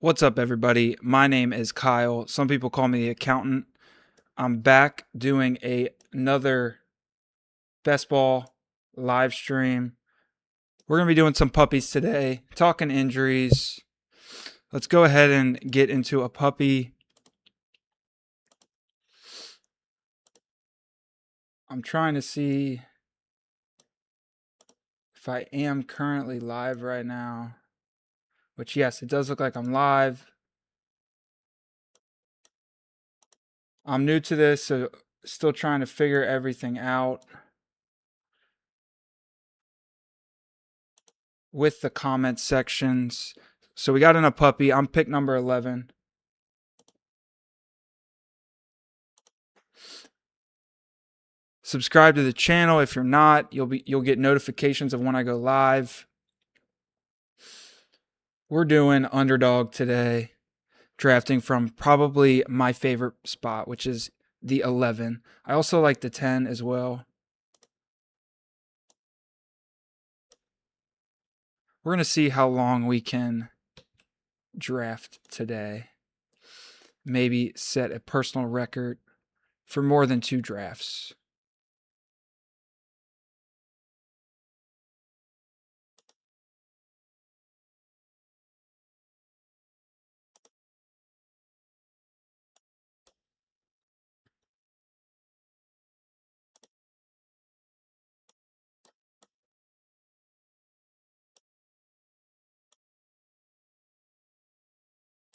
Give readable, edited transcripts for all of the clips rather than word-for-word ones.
What's up, everybody? My name is Kyle. Some people call me the accountant. I'm back doing another best ball live stream. We're going to be doing some puppies today, talking injuries. Let's go ahead and get into a puppy. I'm trying to see if I am currently live right now, which, yes, it does look like I'm live. I'm new to this, so still trying to figure everything out with the comment sections. So we got in a puppy. I'm pick number 11. Subscribe to the channel. If you're not, you'll get notifications of when I go live. We're doing underdog today, drafting from probably my favorite spot, which is the 11. I also like the 10 as well. We're going to see how long we can draft today. Maybe set a personal record for more than 2 drafts.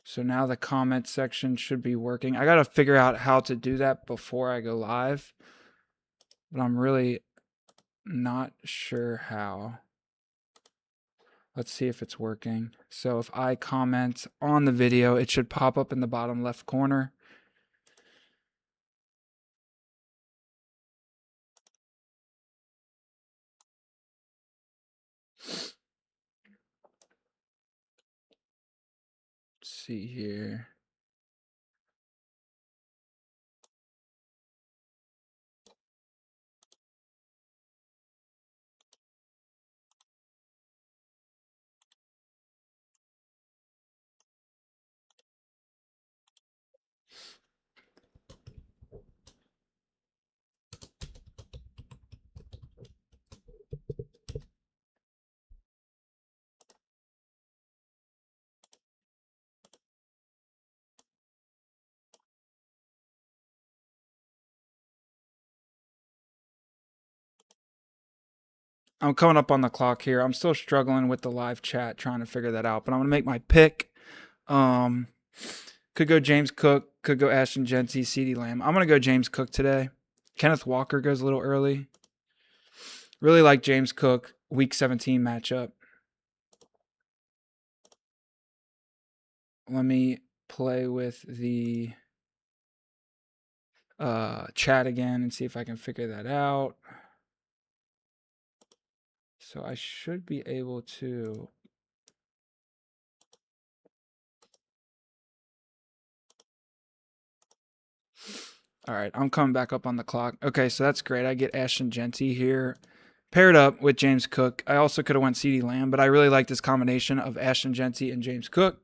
So now the comment section should be working. I got to figure out how to do that before I go live, but I'm really not sure how. Let's see if it's working. So if I comment on the video, it should pop up in the bottom left corner. Let's see here. I'm coming up on the clock here. I'm still struggling with the live chat, trying to figure that out, but I'm going to make my pick. Could go James Cook, could go Ashton Genty, CeeDee Lamb. I'm going to go James Cook today. Kenneth Walker goes a little early. Really like James Cook, week 17 matchup. Let me play with the chat again and see if I can figure that out. So I should be able to. All right, I'm coming back up on the clock. Okay, so that's great. I get Ashton Genty here paired up with James Cook. I also could have went CeeDee Lamb, but I really like this combination of Ashton Genty and James Cook.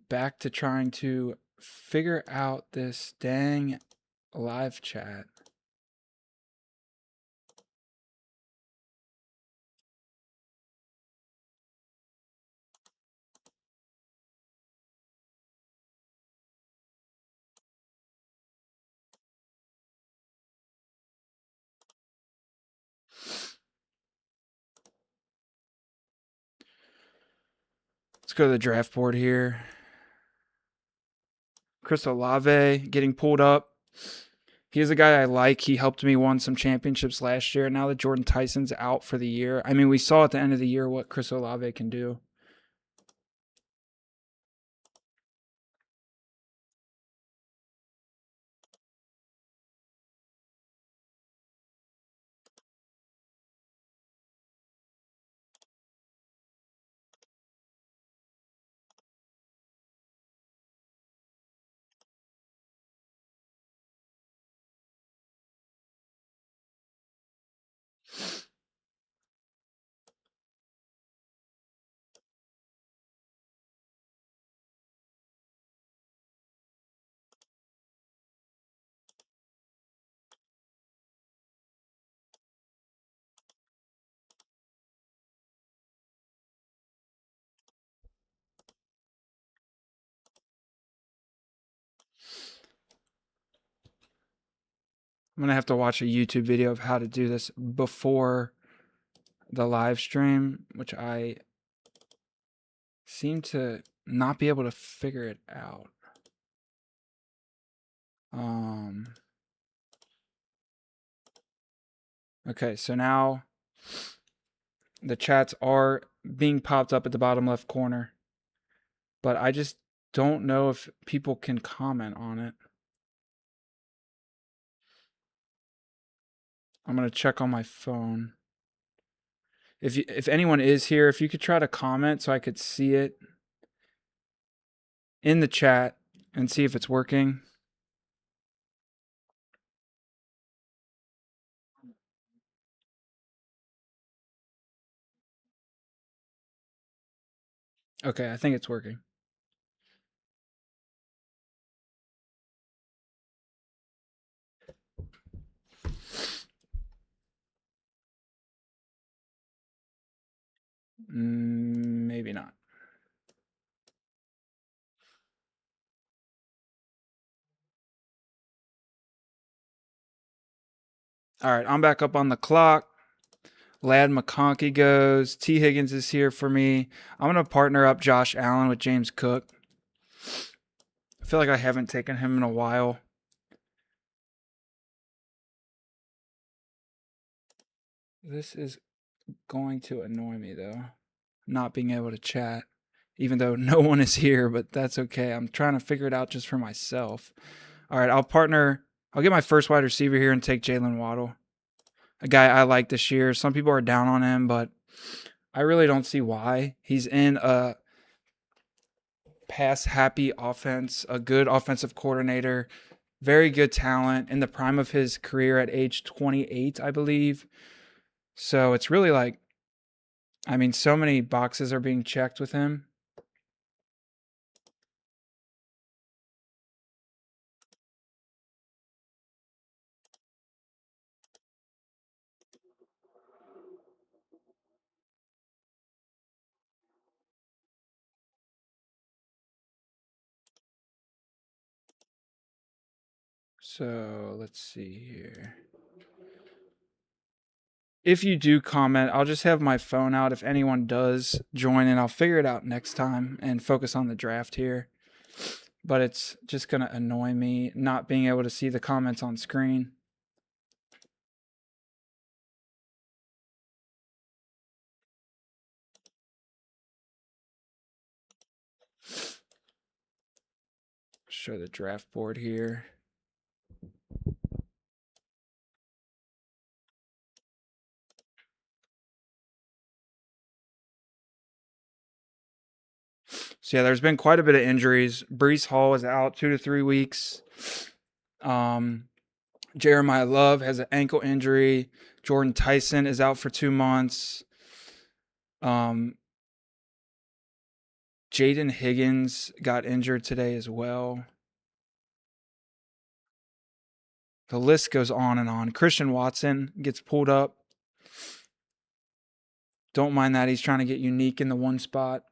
Back to trying to figure out this dang live chat. Let's go to the draft board here. Chris Olave getting pulled up. He's a guy I like. He helped me win some championships last year. Now that Jordan Tyson's out for the year, I mean, we saw at the end of the year what Chris Olave can do. I'm going to have to watch a YouTube video of how to do this before the live stream, which I seem to not be able to figure it out. Okay, so now the chats are being popped up at the bottom left corner, but I just don't know if people can comment on it. I'm going to check on my phone. If anyone is here, if you could try to comment so I could see it in the chat and see if it's working. Okay, I think it's working. Maybe not. All right, I'm back up on the clock. Lad McConkey goes. T. Higgins is here for me. I'm going to partner up Josh Allen with James Cook. I feel like I haven't taken him in a while. This is going to annoy me, though, not being able to chat, even though no one is here, but that's okay. I'm trying to figure it out just for myself. All right, I'll get my first wide receiver here and take Jalen Waddle, a guy I like this year. Some people are down on him, but I really don't see why. He's in a pass-happy offense, a good offensive coordinator, very good talent in the prime of his career at age 28, I believe. So it's really like, I mean, so many boxes are being checked with him. So let's see here. If you do comment, I'll just have my phone out if anyone does join, and I'll figure it out next time and focus on the draft here. But it's just going to annoy me not being able to see the comments on screen. Show the draft board here. So yeah, there's been quite a bit of injuries. Breece Hall is out 2 to 3 weeks. Jeremiah Love has an ankle injury. Jordan Tyson is out for 2 months. Jaden Higgins got injured today as well. The list goes on and on. Christian Watson gets pulled up. Don't mind that. He's trying to get unique in the one spot.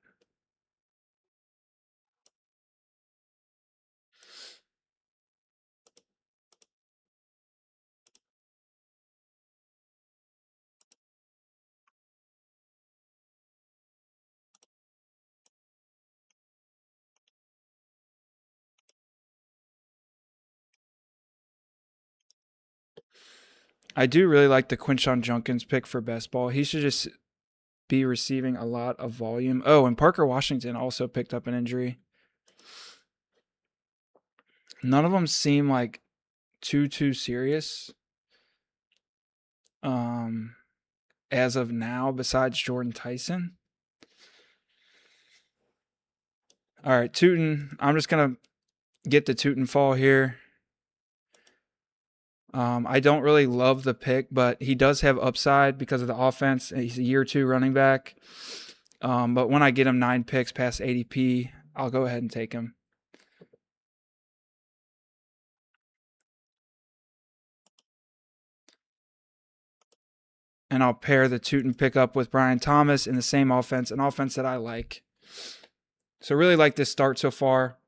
I do really like the Quinshon Judkins pick for best ball. He should just be receiving a lot of volume. Oh, and Parker Washington also picked up an injury. None of them seem like too serious. As of now, besides Jordan Tyson. All right, Tootin. I'm just gonna get the Tootin fall here. I don't really love the pick, but he does have upside because of the offense. He's a year 2 running back. But when I get him 9 picks past ADP, I'll go ahead and take him. And I'll pair the Tootin pickup with Brian Thomas in the same offense, an offense that I like. So really like this start so far.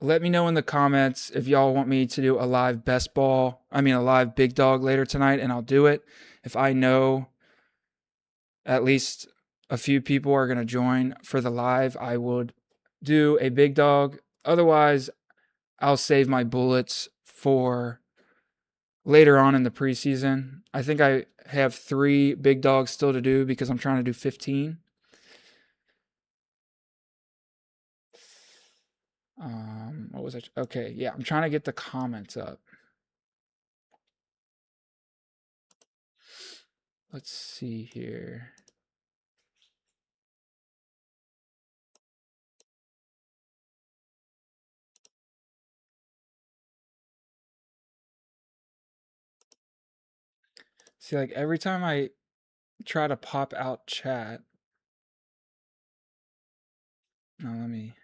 let me know in the comments if y'all want me to do a live a live big dog later tonight, and I'll do it. If I know at least a few people are going to join for the live, I would do a big dog. Otherwise, I'll save my bullets for later on in the preseason. I think I have 3 big dogs still to do because I'm trying to do 15. What was it? Okay, yeah, I'm trying to get the comments up. Let's see here. See, like every time I try to pop out chat. No, let me.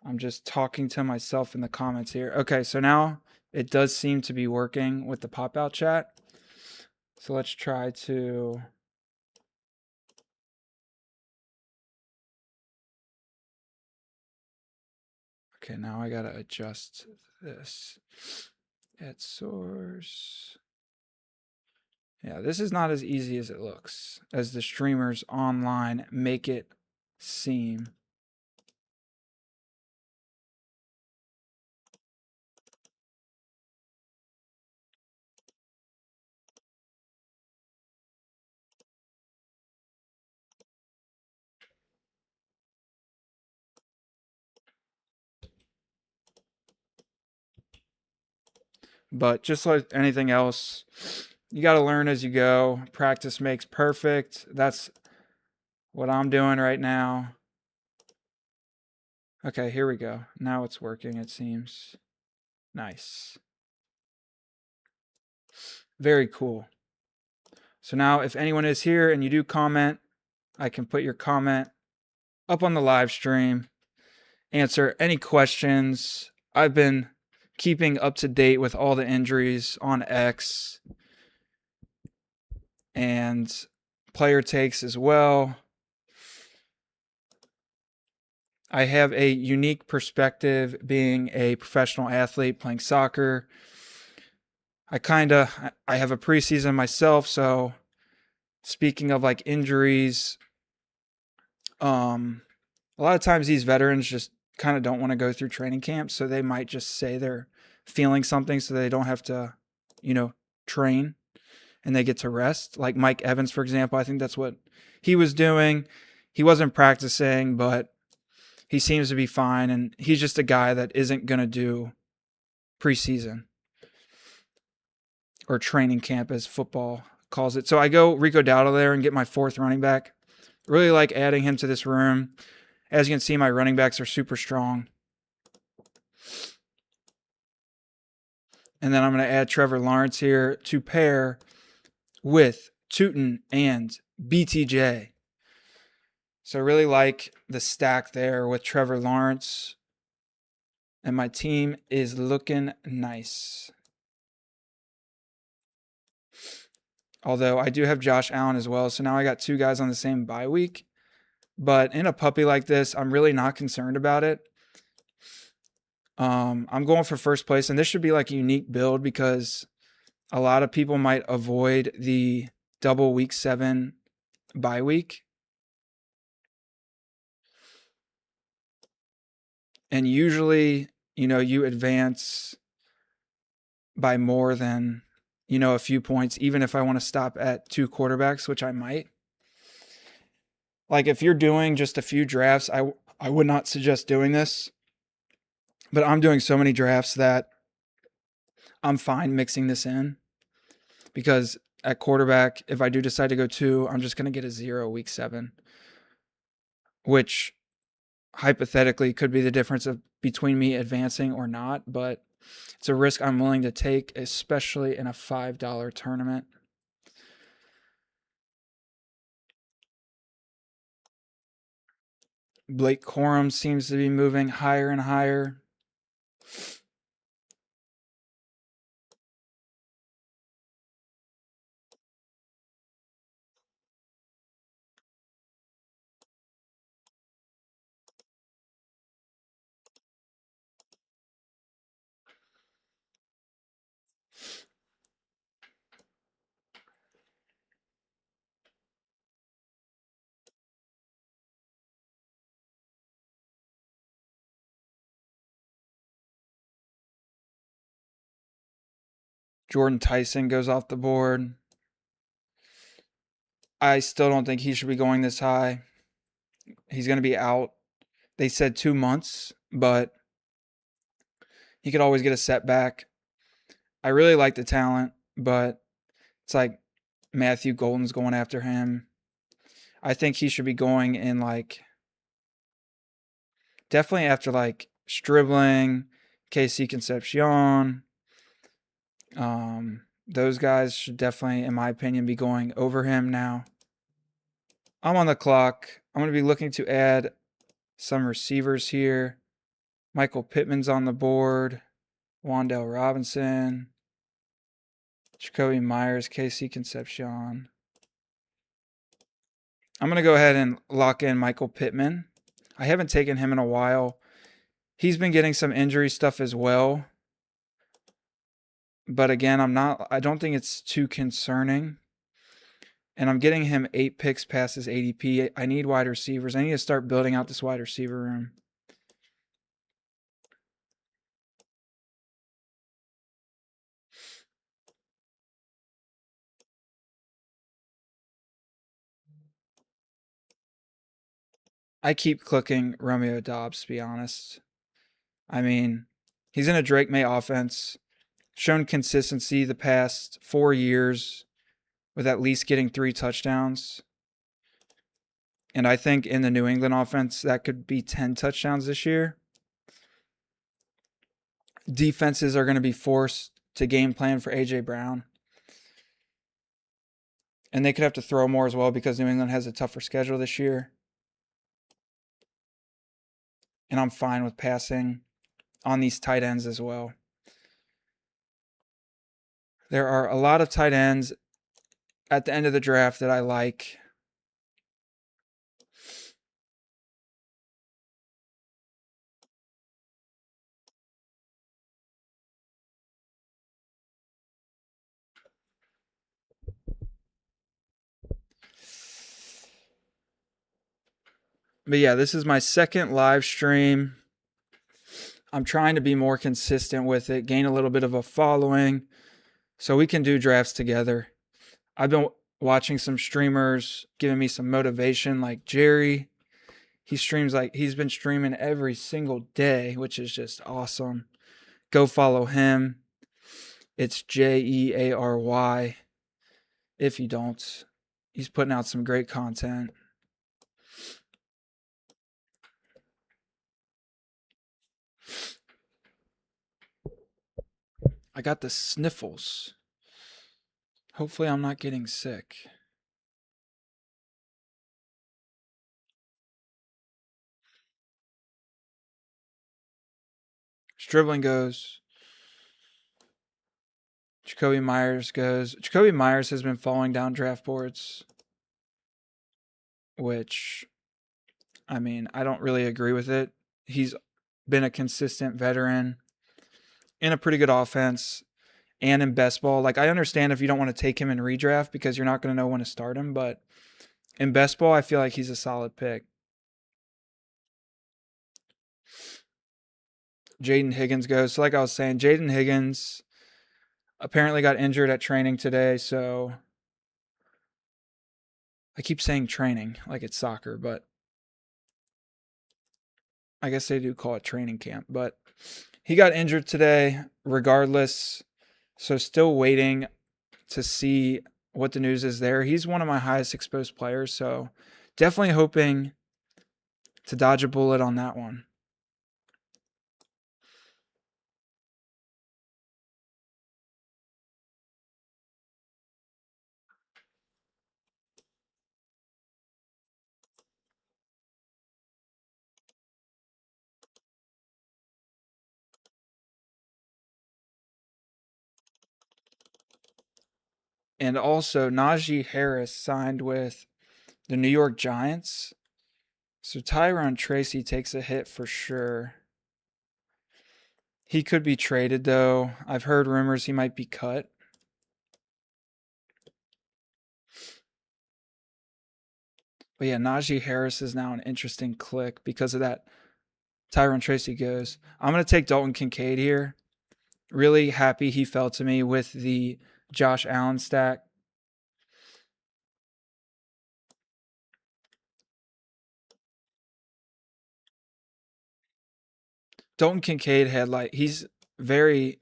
I'm just talking to myself in the comments here. Okay, so now it does seem to be working with the pop out chat. So let's try to. Okay, now I gotta adjust this. Add source. Yeah, this is not as easy as it looks, as the streamers online make it seem. But just like anything else, you got to learn as you go. Practice makes perfect. That's what I'm doing right now. Okay, here we go. Now it's working, it seems. Nice. Very cool. So now if anyone is here and you do comment, I can put your comment up on the live stream, answer any questions. I've been keeping up to date with all the injuries on X and player takes as well. I have a unique perspective being a professional athlete playing soccer. I have a preseason myself, so speaking of like injuries, a lot of times these veterans just kind of don't want to go through training camp, so they might just say they're feeling something so they don't have to, train and they get to rest. Like Mike Evans, for example, I think that's what he was doing. He wasn't practicing, but he seems to be fine, and he's just a guy that isn't going to do preseason or training camp as football calls it. So I go Rico Dowdle there and get my 4th running back. Really like adding him to this room. As you can see, my running backs are super strong. And then I'm going to add Trevor Lawrence here to pair with Tootin and BTJ. So I really like the stack there with Trevor Lawrence. And my team is looking nice. Although I do have Josh Allen as well. So now I got 2 guys on the same bye week. But in a puppy like this, I'm really not concerned about it. I'm going for first place, and this should be like a unique build because a lot of people might avoid the double week 7 bye week. And usually, you advance by more than, a few points, even if I want to stop at 2 quarterbacks, which I might. Like if you're doing just a few drafts, I would not suggest doing this. But I'm doing so many drafts that I'm fine mixing this in because at quarterback, if I do decide to go 2, I'm just going to get a 0 week 7, which hypothetically could be the difference between me advancing or not, but it's a risk I'm willing to take, especially in a $5 tournament. Blake Corum seems to be moving higher and higher. Jordan Tyson goes off the board. I still don't think he should be going this high. He's going to be out. They said 2 months, but he could always get a setback. I really like the talent, but it's like Matthew Golden's going after him. I think he should be going in like definitely after like Stribling, KC Concepcion. Those guys should definitely, in my opinion, be going over him now. I'm on the clock. I'm going to be looking to add some receivers here. Michael Pittman's on the board. Wan'Dale Robinson. Jacoby Myers, KC Concepcion. I'm going to go ahead and lock in Michael Pittman. I haven't taken him in a while. He's been getting some injury stuff as well. But again, I don't think it's too concerning. And I'm getting him 8 picks past his ADP. I need wide receivers. I need to start building out this wide receiver room. I keep clicking Romeo Doubs, to be honest. I mean, he's in a Drake May offense, shown consistency the past 4 years with at least getting 3 touchdowns. And I think in the New England offense, that could be 10 touchdowns this year. Defenses are going to be forced to game plan for A.J. Brown. And they could have to throw more as well because New England has a tougher schedule this year. And I'm fine with passing on these tight ends as well. There are a lot of tight ends at the end of the draft that I like. But yeah, this is my second live stream. I'm trying to be more consistent with it, gain a little bit of a following so we can do drafts together. I've been watching some streamers giving me some motivation, like Jerry. He's been streaming every single day, which is just awesome. Go follow him. It's Jeary. If you don't, he's putting out some great content. I got the sniffles. Hopefully I'm not getting sick. Stribling goes. Jacoby Myers goes. Jacoby Myers has been falling down draft boards, which, I mean, I don't really agree with it. He's been a consistent veteran in a pretty good offense and in best ball. Like, I understand if you don't want to take him in redraft because you're not going to know when to start him, but in best ball, I feel like he's a solid pick. Jaden Higgins goes. So like I was saying, Jaden Higgins apparently got injured at training today, so I keep saying training like it's soccer, but I guess they do call it training camp. But he got injured today regardless, so still waiting to see what the news is there. He's one of my highest exposed players, so definitely hoping to dodge a bullet on that one. And also, Najee Harris signed with the New York Giants. So Tyrone Tracy takes a hit for sure. He could be traded, though. I've heard rumors he might be cut. But yeah, Najee Harris is now an interesting click because of that. Tyrone Tracy goes. I'm going to take Dalton Kincaid here. Really happy he fell to me with the Josh Allen stack. Dalton Kincaid had he's very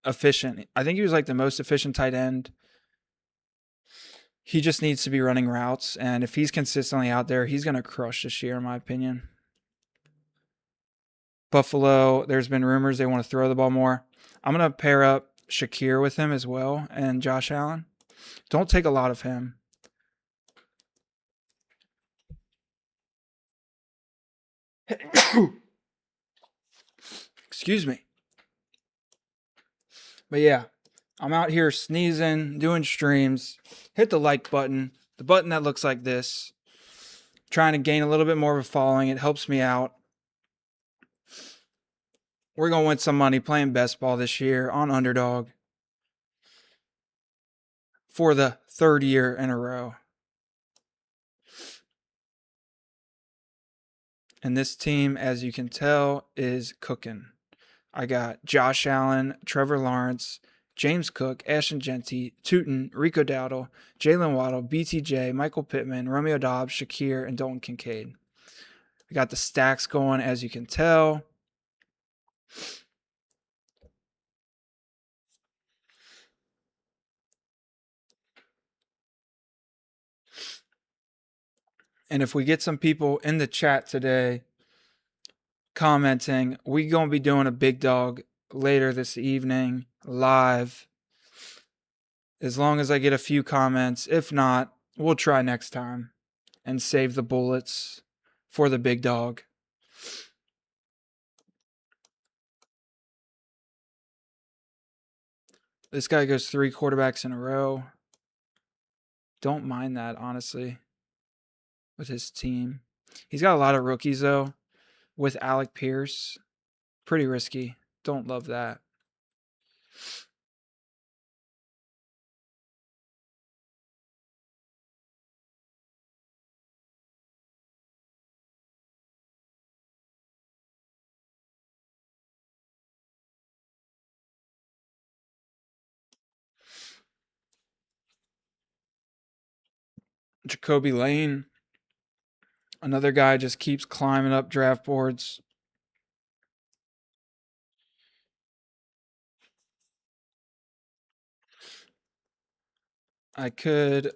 efficient. I think he was like the most efficient tight end. He just needs to be running routes, and if he's consistently out there, he's going to crush this year, in my opinion. Buffalo, there's been rumors they want to throw the ball more. I'm going to pair up Shakir with him as well and Josh Allen. Don't take a lot of him. Excuse me. But yeah, I'm out here sneezing, doing streams. Hit the like button, the button that looks like this. Trying to gain a little bit more of a following. It helps me out. We're going to win some money playing best ball this year on Underdog for the third year in a row. And this team, as you can tell, is cooking. I got Josh Allen, Trevor Lawrence, James Cook, Ashton Jeanty, Tootin, Rico Dowdle, Jalen Waddle, BTJ, Michael Pittman, Romeo Doubs, Shakir, and Dalton Kincaid. I got the stacks going, as you can tell. And if we get some people in the chat today commenting, we going to be doing a big dog later this evening live. As long as I get a few comments. If not, we'll try next time and save the bullets for the big dog. This guy goes 3 quarterbacks in a row. Don't mind that, honestly, with his team. He's got a lot of rookies, though, with Alec Pierce. Pretty risky. Don't love that. Jacoby Lane. Another guy just keeps climbing up draft boards. I could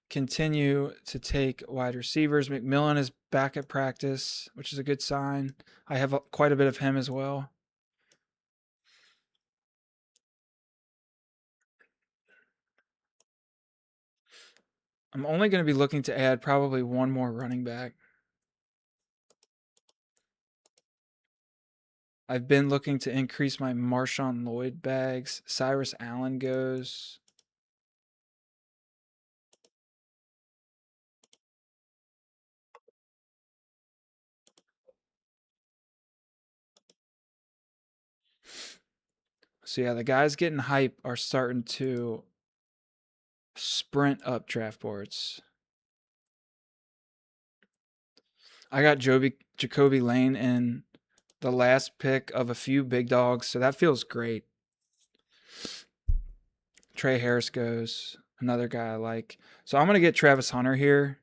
continue to take wide receivers. McMillan is back at practice, which is a good sign. I have quite a bit of him as well. I'm only going to be looking to add probably one more running back. I've been looking to increase my Marshawn Lloyd bags. Cyrus Allen goes. So yeah, the guys getting hype are starting to sprint up draft boards. I got Jacoby Lane in the last pick of a few big dogs, so that feels great. Trey Harris goes, another guy I like. So I'm going to get Travis Hunter here.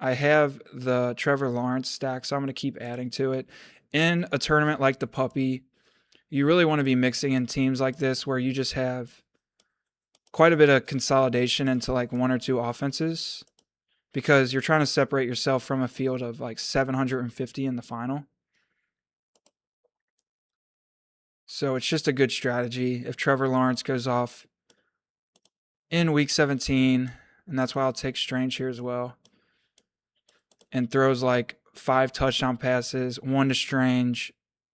I have the Trevor Lawrence stack, so I'm going to keep adding to it. In a tournament like the Puppy, you really want to be mixing in teams like this where you just have quite a bit of consolidation into like one or two offenses because you're trying to separate yourself from a field of like 750 in the final. So it's just a good strategy. If Trevor Lawrence goes off in week 17, and that's why I'll take Strange here as well, and throws like 5 touchdown passes, 1 to Strange,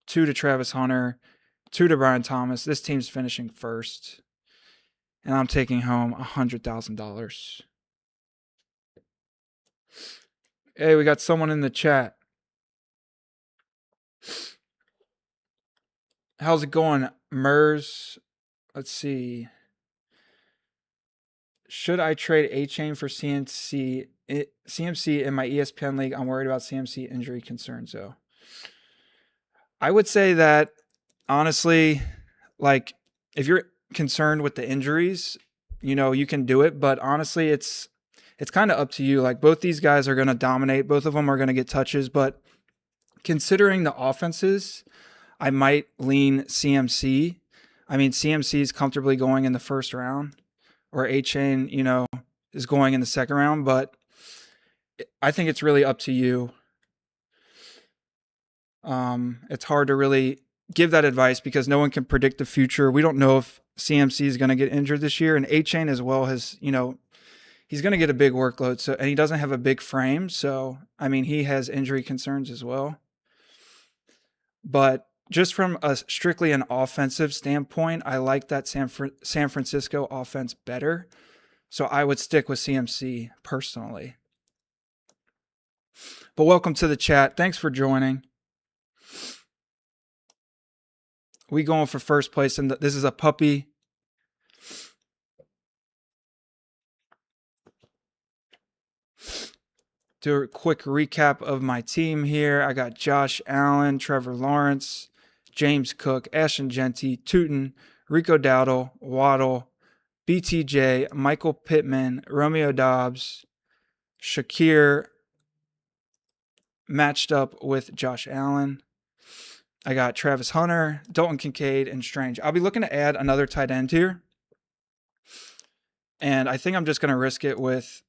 2 to Travis Hunter, 2 to Brian Thomas. This team's finishing first, and I'm taking home $100,000. Hey, we got someone in the chat. How's it going, Mers? Let's see. Should I trade A-Chain for CMC in my ESPN league? I'm worried about CMC injury concerns, though. I would say that, honestly, like if you're concerned with the injuries, you can do it, but honestly, it's kind of up to you. Like both these guys are going to dominate. Both of them are going to get touches, but considering the offenses, I might lean CMC. I mean, CMC is comfortably going in the first round, or A-Chain, is going in the second round, but I think it's really up to you. It's hard to really give that advice because no one can predict the future. We don't know if CMC is going to get injured this year, and A-Chain as well has, he's going to get a big workload. So, and he doesn't have a big frame. So, I mean, he has injury concerns as well. But just from a strictly an offensive standpoint, I like that San Francisco offense better. So I would stick with CMC personally. But welcome to the chat. Thanks for joining. We going for first place, and this is a puppy. Do a quick recap of my team here. I got Josh Allen, Trevor Lawrence, James Cook, Ashton Jeanty, Tootin, Rico Dowdle, Waddle, BTJ, Michael Pittman, Romeo Doubs, Shakir matched up with Josh Allen. I got Travis Hunter, Dalton Kincaid, and Strange. I'll be looking to add another tight end here. And I think I'm just going to risk it with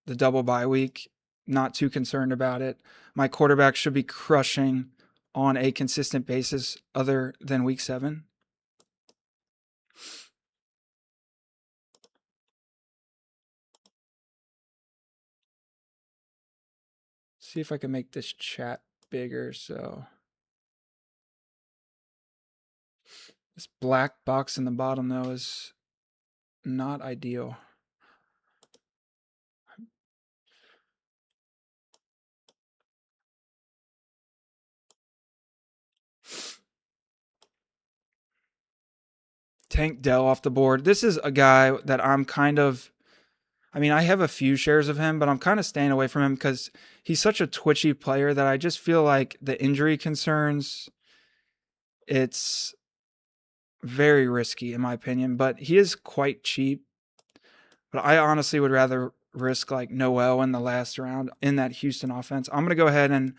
the double bye week. Not too concerned about it. My quarterback should be crushing on a consistent basis other than week 7. See if I can make this chat bigger. So this black box in the bottom, though, is not ideal. Tank Dell off the board. This is a guy that I'm kind of, I have a few shares of him, but I'm kind of staying away from him because he's such a twitchy player that I just feel like the injury concerns, it's very risky in my opinion, but he is quite cheap. But I honestly would rather risk like Noel in the last round in that Houston offense. I'm going to go ahead and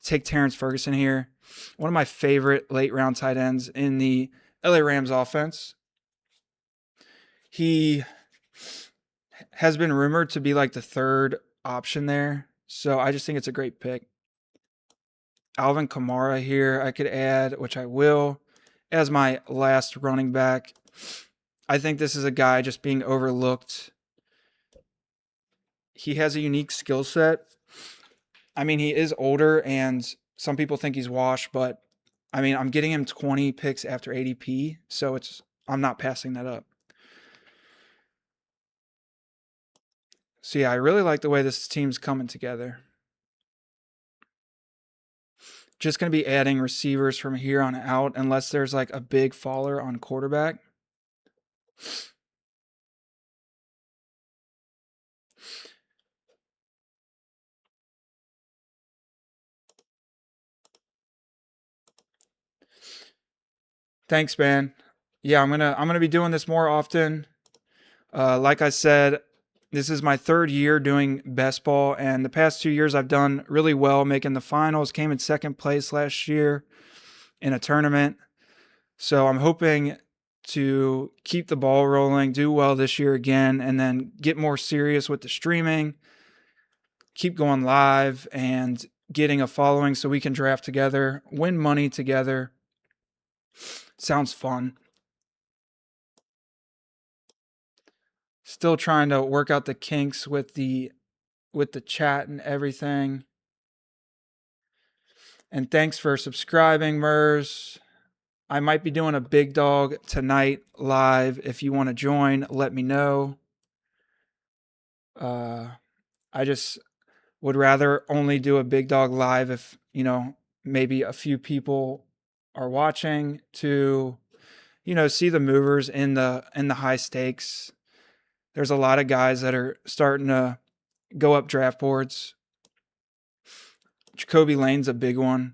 take Terrence Ferguson here. One of my favorite late round tight ends in the LA Rams offense. He has been rumored to be like the third option there. So I just think it's a great pick. Alvin Kamara here I could add, which I will, as my last running back. I think this is a guy just being overlooked. He has a unique skill set. He is older and some people think he's washed, but I'm getting him 20 picks after ADP, so I'm not passing that up. So yeah, I really like the way this team's coming together. Just going to be adding receivers from here on out unless there's like a big faller on quarterback. Thanks, man. Yeah, I'm gonna be doing this more often. Like I said, this is my third year doing best ball, and the past 2 years I've done really well, making the finals. Came in second place last year in a tournament. So I'm hoping to keep the ball rolling, do well this year again, and then get more serious with the streaming, keep going live, and getting a following so we can draft together, win money together. Sounds fun. Still trying to work out the kinks with the chat and everything. And thanks for subscribing, Mers. I might be doing a big dog tonight live. If you want to join, let me know. I just would rather only do a big dog live if, maybe a few people are watching to, see the movers in the high stakes. There's a lot of guys that are starting to go up draft boards. Jacoby Lane's a big one.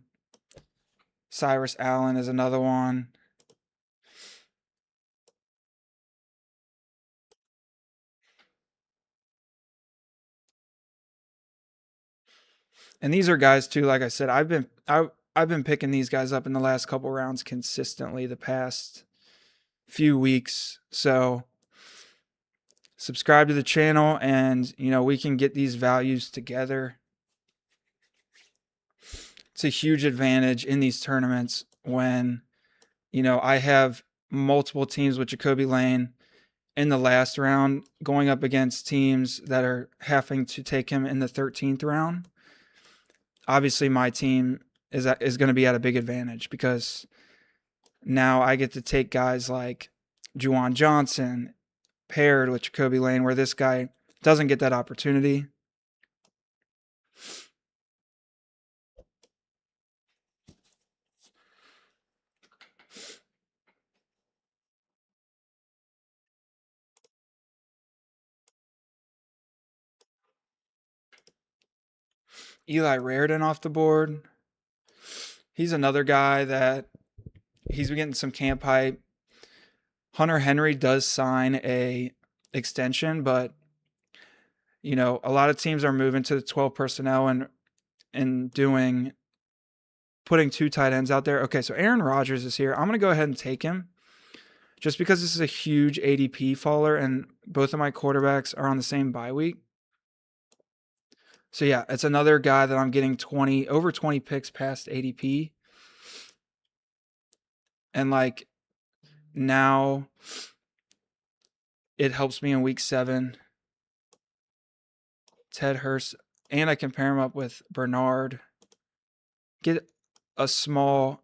Cyrus Allen is another one. And these are guys too, like I said, I've been picking these guys up in the last couple rounds consistently the past few weeks. So subscribe to the channel and we can get these values together. It's a huge advantage in these tournaments when I have multiple teams with Jacoby Lane in the last round going up against teams that are having to take him in the 13th round. Obviously my team is going to be at a big advantage because now I get to take guys like Juwan Johnson paired with Jacoby Lane, where this guy doesn't get that opportunity. Eli Raridon off the board. He's another guy that he's been getting some camp hype. Hunter Henry does sign a extension, but a lot of teams are moving to the 12 personnel and putting 2 tight ends out there. Okay, so Aaron Rodgers is here. I'm going to go ahead and take him just because this is a huge ADP faller and both of my quarterbacks are on the same bye week. So yeah, it's another guy that I'm getting over 20 picks past ADP. And like now it helps me in week 7. Ted Hurst, and I can pair him up with Bernard. Get a small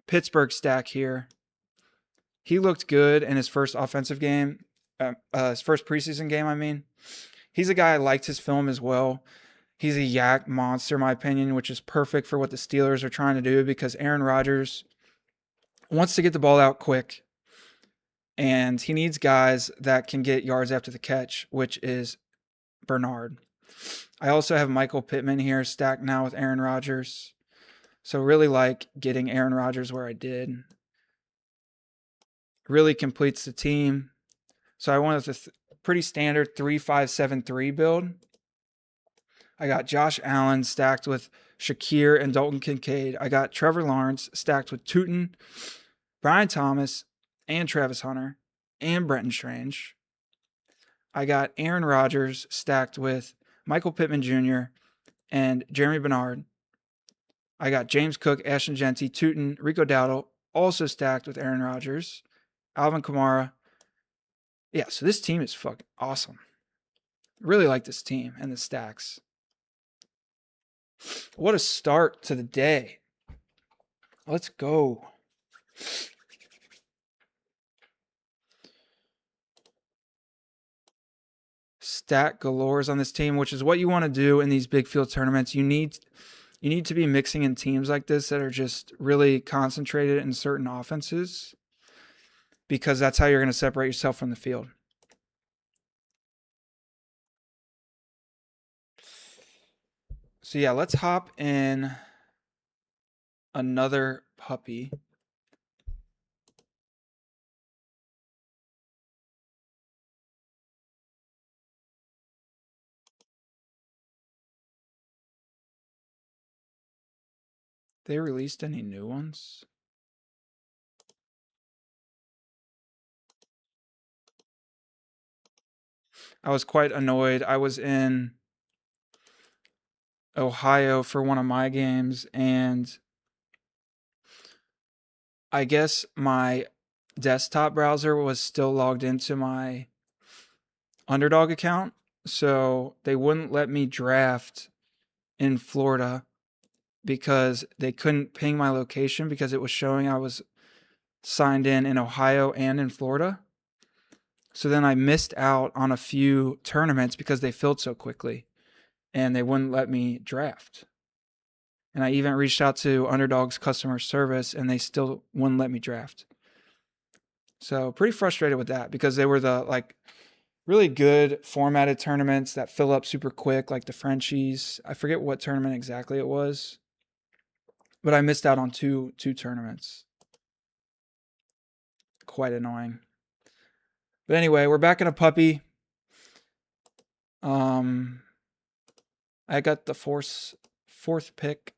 Pittsburgh stack here. He looked good in his first offensive game, his first preseason game, I mean. He's a guy I liked his film as well. He's a yak monster, in my opinion, which is perfect for what the Steelers are trying to do because Aaron Rodgers wants to get the ball out quick. And he needs guys that can get yards after the catch, which is Bernard. I also have Michael Pittman here stacked now with Aaron Rodgers. So really like getting Aaron Rodgers where I did. Really completes the team. So I went with a pretty standard 3-5-7-3 build. I got Josh Allen stacked with Shakir and Dalton Kincaid. I got Trevor Lawrence stacked with Tootin, Brian Thomas, and Travis Hunter, and Brenton Strange. I got Aaron Rodgers stacked with Michael Pittman Jr. and Jeremy Bernard. I got James Cook, Ashton Jeanty, Tootin, Rico Dowdle, also stacked with Aaron Rodgers, Alvin Kamara. Yeah, so this team is fucking awesome. Really like this team and the stacks. What a start to the day. Let's go. Stat galores on this team, which is what you want to do in these big field tournaments. You need to be mixing in teams like this that are just really concentrated in certain offenses because that's how you're going to separate yourself from the field. So yeah, let's hop in another puppy. They released any new ones? I was quite annoyed. I was in Ohio for one of my games, and I guess my desktop browser was still logged into my Underdog account, so they wouldn't let me draft in Florida because they couldn't ping my location because it was showing I was signed in Ohio and in Florida. So then I missed out on a few tournaments because they filled so quickly and they wouldn't let me draft. And I even reached out to Underdog's customer service and they still wouldn't let me draft. So pretty frustrated with that because they were the really good formatted tournaments that fill up super quick, like the Frenchies. I forget what tournament exactly it was, but I missed out on two tournaments. Quite annoying. But anyway, we're back in a puppy. I got the fourth pick.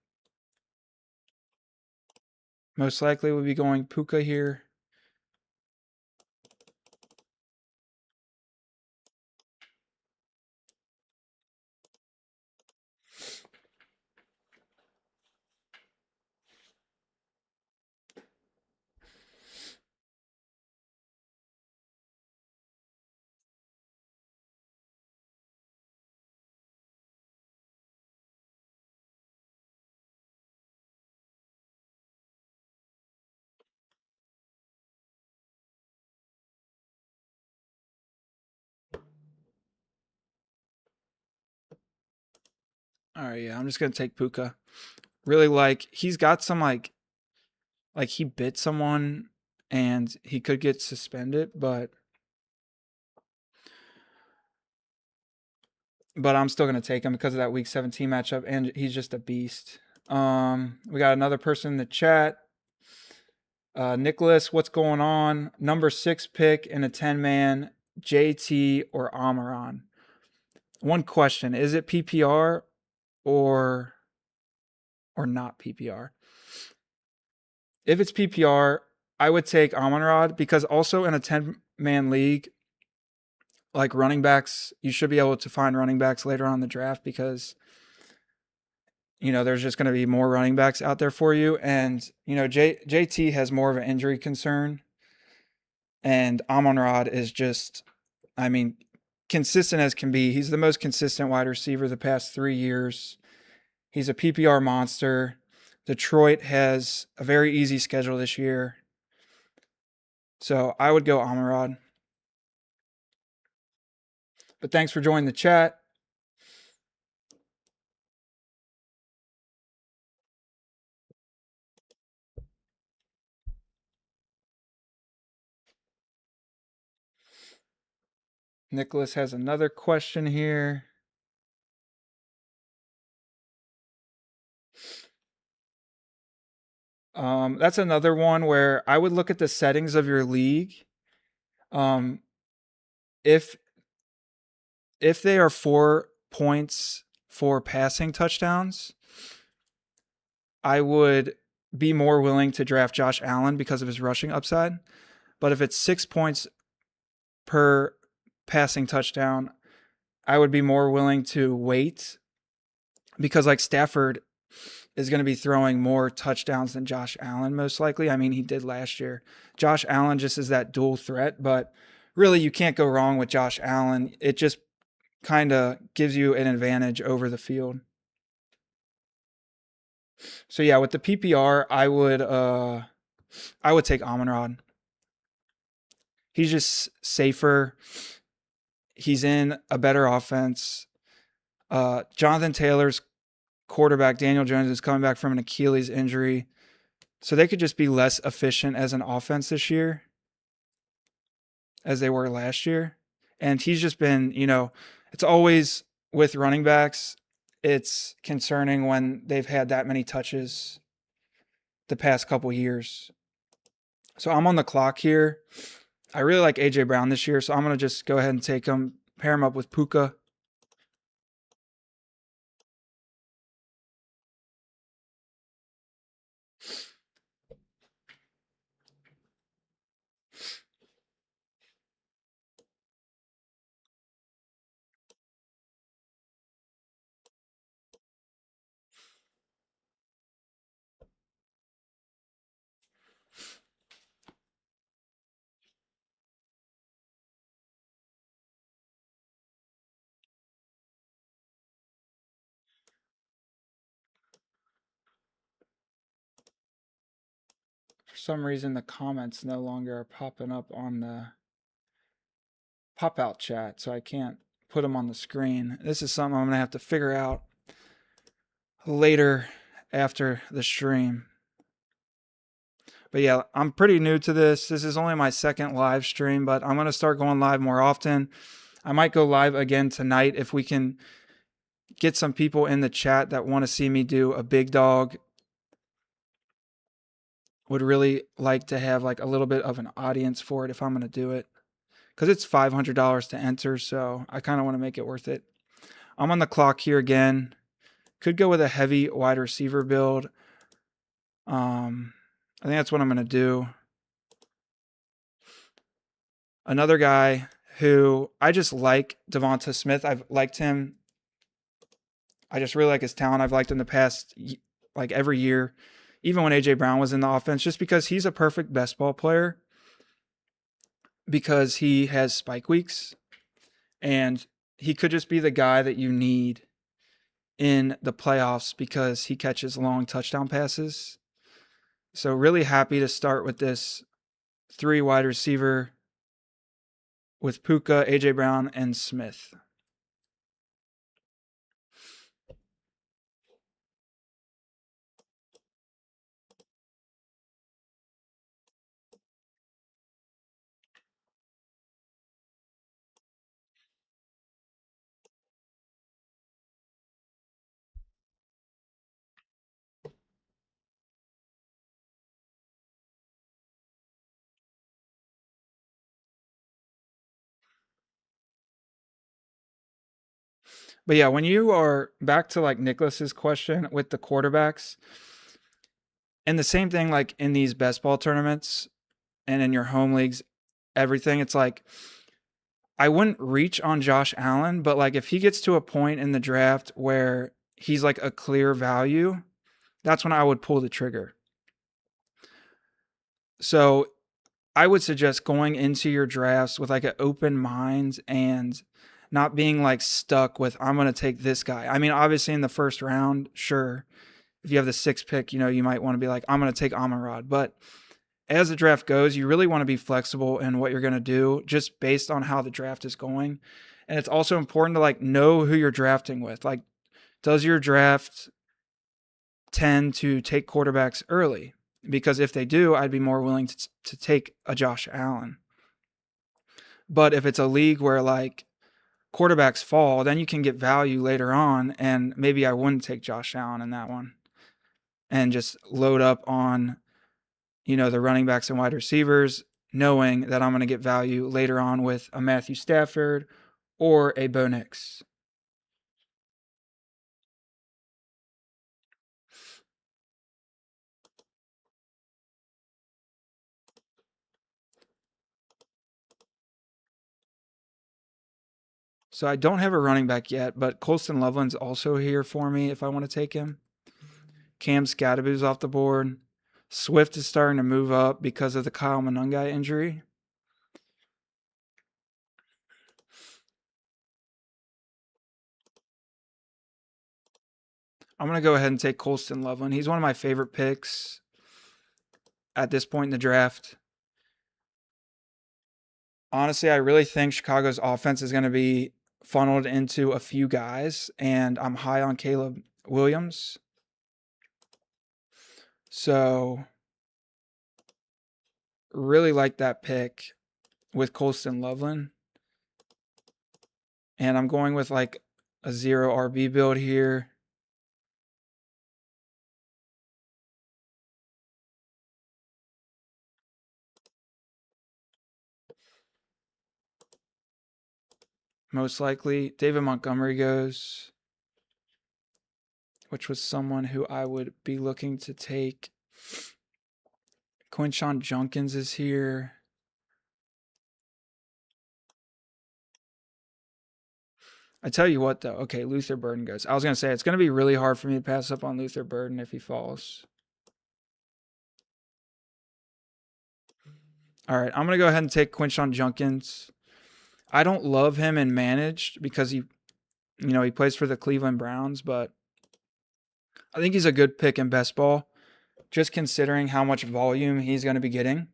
Most likely we'll be going Puka here. All right, yeah, I'm just gonna take Puka. Really like he's got some like he bit someone and he could get suspended, but I'm still gonna take him because of that week 17 matchup, and he's just a beast. We got another person in the chat. Nicholas, what's going on? Number 6 pick in a 10-man, JT or Amaron? One question: is it PPR or not PPR? If it's PPR, I would take Amon-Ra because also in a 10-man league, like running backs, you should be able to find running backs later on in the draft because there's just going to be more running backs out there for you. And JT has more of an injury concern, and Amon-Ra is just, consistent as can be. He's the most consistent wide receiver the past 3 years. He's a PPR monster. Detroit has a very easy schedule this year. So I would go Amon-Ra. But thanks for joining the chat. Nicholas has another question here. That's another one where I would look at the settings of your league. If they are 4 points for passing touchdowns, I would be more willing to draft Josh Allen because of his rushing upside. But if it's 6 points per passing touchdown, I would be more willing to wait because like Stafford is going to be throwing more touchdowns than Josh Allen, most likely. I mean, he did last year. Josh Allen just is that dual threat, but really you can't go wrong with Josh Allen. It just kind of gives you an advantage over the field. So yeah, with the PPR, I would take Amon-Ra. He's just safer. He's in a better offense. Jonathan Taylor's quarterback, Daniel Jones, is coming back from an Achilles injury. So they could just be less efficient as an offense this year as they were last year. And he's just been, it's always with running backs, it's concerning when they've had that many touches the past couple years. So I'm on the clock here. I really like A.J. Brown this year, so I'm going to just go ahead and take him, pair him up with Puka. For some reason, the comments no longer are popping up on the pop-out chat, so I can't put them on the screen. This is something I'm going to have to figure out later after the stream. But yeah, I'm pretty new to this. This is only my second live stream, but I'm going to start going live more often. I might go live again tonight if we can get some people in the chat that want to see me do a big dog. Would really like to have like a little bit of an audience for it if I'm going to do it. Because it's $500 to enter, so I kind of want to make it worth it. I'm on the clock here again. Could go with a heavy wide receiver build. I think that's what I'm going to do. Another guy who I just like, Devonta Smith. I've liked him. I just really like his talent. I've liked him the past, like every year, even when AJ Brown was in the offense, just because he's a perfect best ball player because he has spike weeks and he could just be the guy that you need in the playoffs because he catches long touchdown passes. So really happy to start with this 3 wide receiver with Puka, AJ Brown, and Smith. But yeah, when you are back to like Nicholas's question with the quarterbacks, and the same thing like in these best ball tournaments and in your home leagues, everything, it's like I wouldn't reach on Josh Allen, but like if he gets to a point in the draft where he's like a clear value, that's when I would pull the trigger. So I would suggest going into your drafts with like an open mind and not being like stuck with I'm going to take this guy. I mean, obviously in the first round, sure. If you have the 6th pick, you might want to be like I'm going to take Amon-Ra, but as the draft goes, you really want to be flexible in what you're going to do just based on how the draft is going. And it's also important to like know who you're drafting with. Like, does your draft tend to take quarterbacks early? Because if they do, I'd be more willing to take a Josh Allen. But if it's a league where like quarterbacks fall, then you can get value later on. And maybe I wouldn't take Josh Allen in that one and just load up on, the running backs and wide receivers, knowing that I'm going to get value later on with a Matthew Stafford or a Bo Nix. So I don't have a running back yet, but Colston Loveland's also here for me if I want to take him. Cam Scadaboo's off the board. Swift is starting to move up because of the Kyle Monangai injury. I'm going to go ahead and take Colston Loveland. He's one of my favorite picks at this point in the draft. Honestly, I really think Chicago's offense is going to be funneled into a few guys, and I'm high on Caleb Williams. So, really like that pick with Colston Loveland. And I'm going with like a 0 RB build here. Most likely, David Montgomery goes, which was someone who I would be looking to take. Quinshon Judkins is here. I tell you what, though. Okay, Luther Burden goes. I was going to say, it's going to be really hard for me to pass up on Luther Burden if he falls. All right, I'm going to go ahead and take Quinshon Judkins. I don't love him in managed because he plays for the Cleveland Browns, but I think he's a good pick in best ball, just considering how much volume he's going to be getting.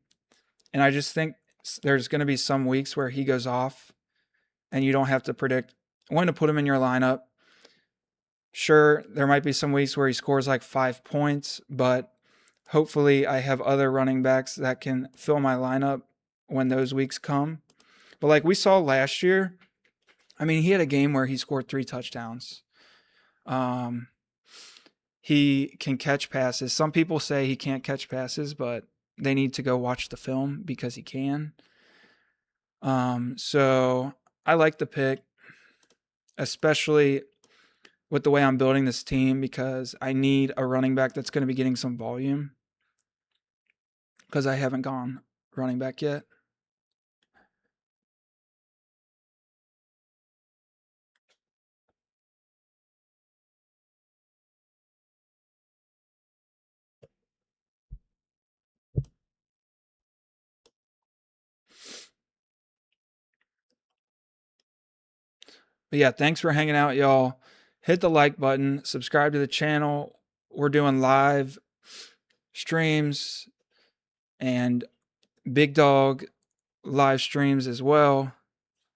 And I just think there's going to be some weeks where he goes off and you don't have to predict when to put him in your lineup. Sure, there might be some weeks where he scores like 5 points, but hopefully I have other running backs that can fill my lineup when those weeks come. But like we saw last year, I mean, he had a game where he scored 3 touchdowns. He can catch passes. Some people say he can't catch passes, but they need to go watch the film because he can. So I like the pick. especially with the way I'm building this team, because I need a running back that's going to be getting some volume because I haven't gone running back yet. But yeah, thanks for hanging out, y'all. Hit the like button, subscribe to the channel. We're doing live streams and big dog live streams as well.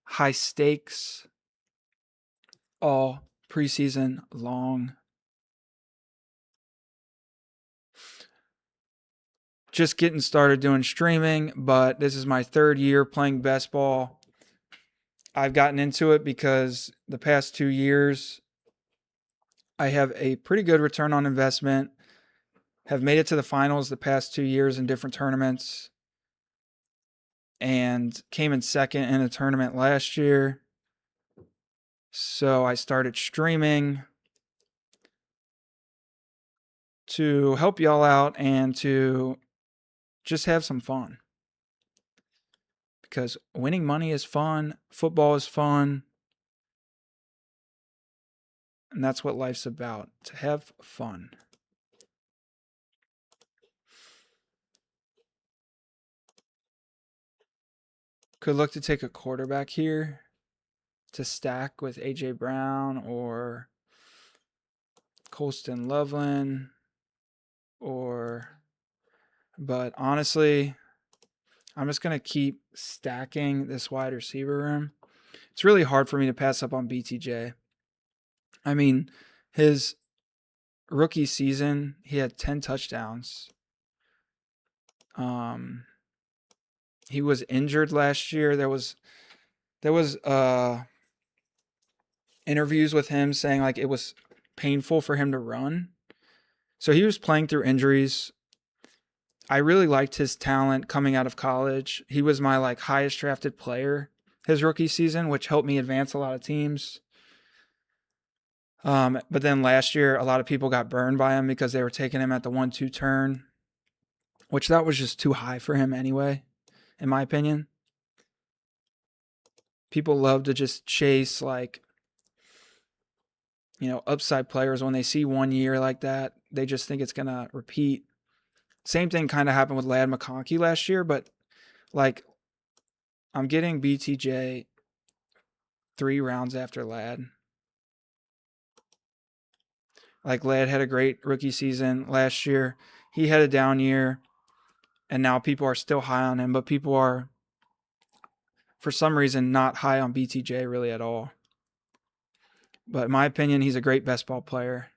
High stakes, all preseason long. Just getting started doing streaming, but this is my 3rd year playing best ball. I've gotten into it because the past 2 years I have a pretty good return on investment. Have made it to the finals the past 2 years in different tournaments and came in second in a tournament last year. So I started streaming to help y'all out and to just have some fun. Because winning money is fun, football is fun, and that's what life's about, to have fun. Could look to take a quarterback here to stack with A.J. Brown or Colston Loveland but honestly, I'm just going to keep stacking this wide receiver room. It's really hard for me to pass up on BTJ. I mean, his rookie season, he had 10 touchdowns. He was injured last year. There was interviews with him saying like it was painful for him to run. So he was playing through injuries. I really liked his talent coming out of college. He was my like highest drafted player his rookie season, which helped me advance a lot of teams. But then last year, a lot of people got burned by him because they were taking him at the 1-2 turn, which that was just too high for him anyway, in my opinion. People love to just chase like, upside players. When they see 1 year like that, they just think it's going to repeat. Same thing kind of happened with Ladd McConkey last year, but like I'm getting BTJ 3 rounds after Ladd. Like Ladd had a great rookie season last year. He had a down year, and now people are still high on him, but people are, for some reason, not high on BTJ really at all. But in my opinion, he's a great best ball player.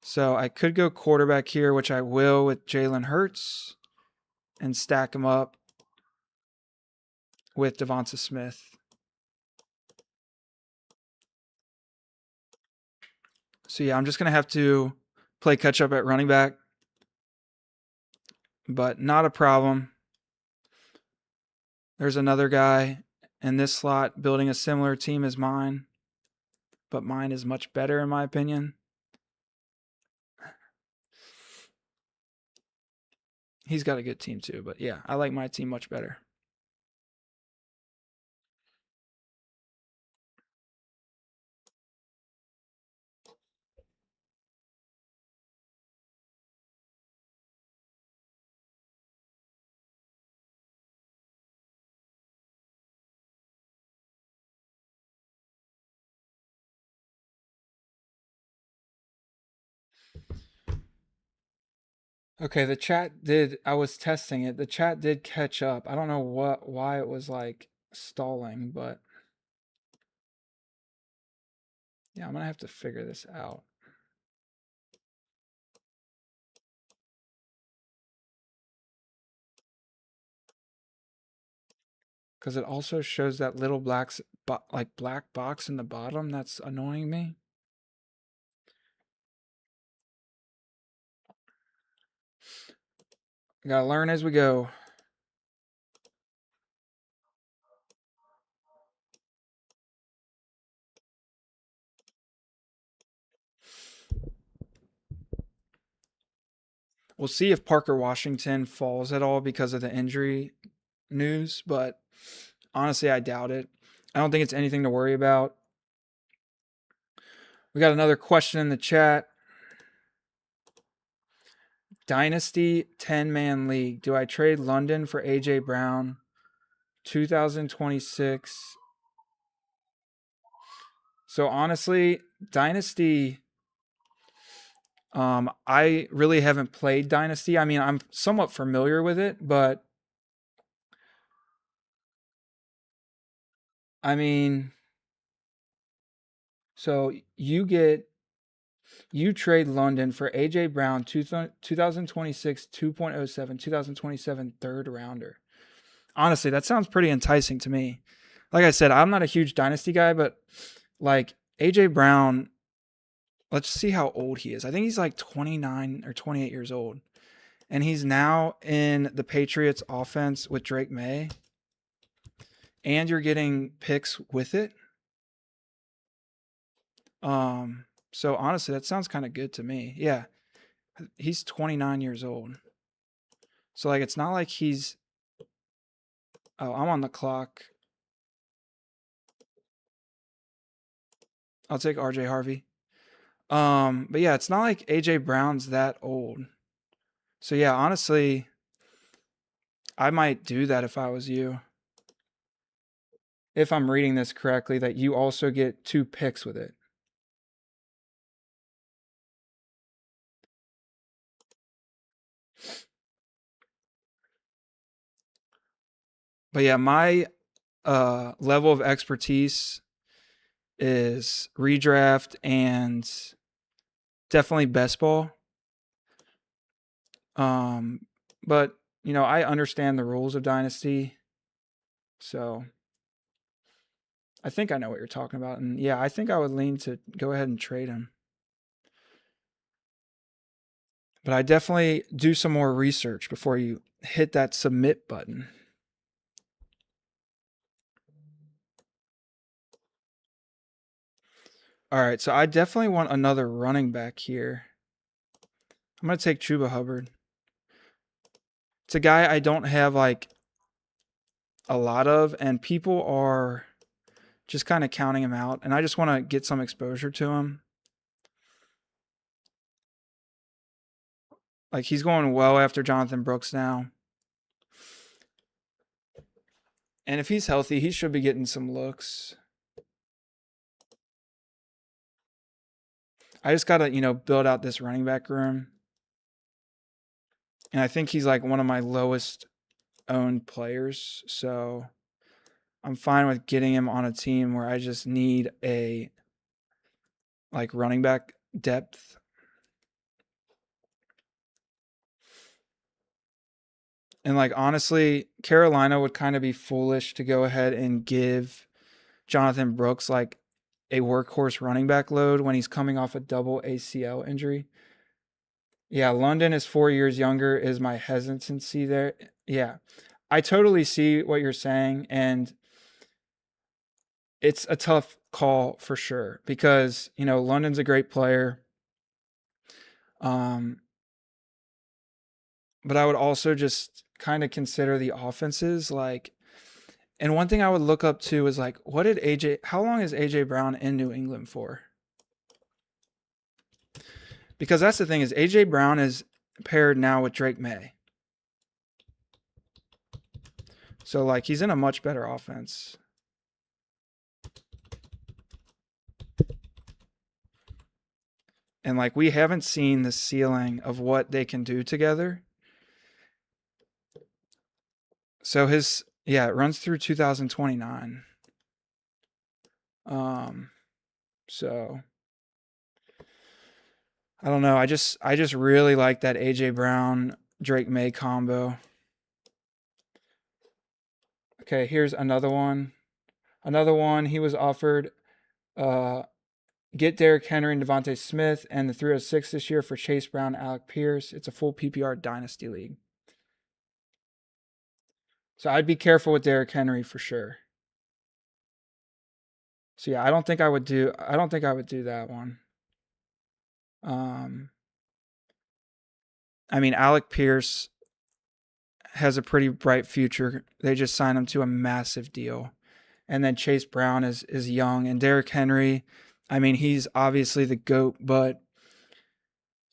So I could go quarterback here, which I will with Jalen Hurts, and stack him up with Devonta Smith. So yeah, I'm just going to have to play catch up at running back, but not a problem. There's another guy in this slot building a similar team as mine, but mine is much better in my opinion. He's got a good team too, but yeah, I like my team much better. Okay, I was testing it. The chat did catch up. I don't know why it was like stalling, but yeah, I'm going to have to figure this out. Because it also shows that little black box in the bottom that's annoying me. Gotta learn as we go. We'll see if Parker Washington falls at all because of the injury news, but honestly, I doubt it. I don't think it's anything to worry about. We got another question in the chat. Dynasty 10-man league. Do I trade London for AJ Brown? 2026. So honestly, Dynasty, I really haven't played Dynasty. I mean, I'm somewhat familiar with it, but I mean, so you trade London for AJ Brown 2026 2.07 2027 third rounder. Honestly, that sounds pretty enticing to me. Like I said, I'm not a huge Dynasty guy, but like AJ Brown, let's see how old he is. I think he's like 29 or 28 years old. And he's now in the Patriots offense with Drake May. And you're getting picks with it. So honestly, that sounds kind of good to me. Yeah. He's 29 years old. So like it's not like he's oh, I'm on the clock. I'll take RJ Harvey. But yeah, it's not like AJ Brown's that old. So yeah, honestly, I might do that if I was you. If I'm reading this correctly, that you also get 2 picks with it. But yeah, my level of expertise is redraft and definitely best ball. But you know, I understand the rules of Dynasty, so I think I know what you're talking about. And yeah, I think I would lean to go ahead and trade him. But I definitely do some more research before you hit that submit button. All right, so I definitely want another running back here. I'm going to take Chuba Hubbard. It's a guy I don't have like a lot of, and people are just kind of counting him out, and I just want to get some exposure to him. Like he's going well after Jonathan Brooks now. And if he's healthy, he should be getting some looks. I just got to, you know, build out this running back room. And I think he's like one of my lowest owned players. So I'm fine with getting him on a team where I just need a like running back depth. And like honestly, Carolina would kind of be foolish to go ahead and give Jonathan Brooks like a workhorse running back load when he's coming off a double ACL injury. Yeah, London is 4 years younger is my hesitancy there. Yeah. I totally see what you're saying, and it's a tough call for sure because, you know, London's a great player. But I would also just kind of consider the offenses like, and one thing I would look up to is like, how long is AJ Brown in New England for? Because that's the thing is AJ Brown is paired now with Drake May. So like he's in a much better offense. And like we haven't seen the ceiling of what they can do together. So it runs through 2029. So I don't know. I just really like that AJ Brown Drake May combo. Okay, here's another one. Another one he was offered get Derrick Henry and Devontae Smith and the 306 this year for Chase Brown, Alec Pierce. It's a full PPR dynasty league. So I'd be careful with Derrick Henry for sure. So yeah, I don't think I would do that one. I mean, Alec Pierce has a pretty bright future. They just signed him to a massive deal. And then Chase Brown is young. And Derrick Henry, I mean, he's obviously the GOAT, but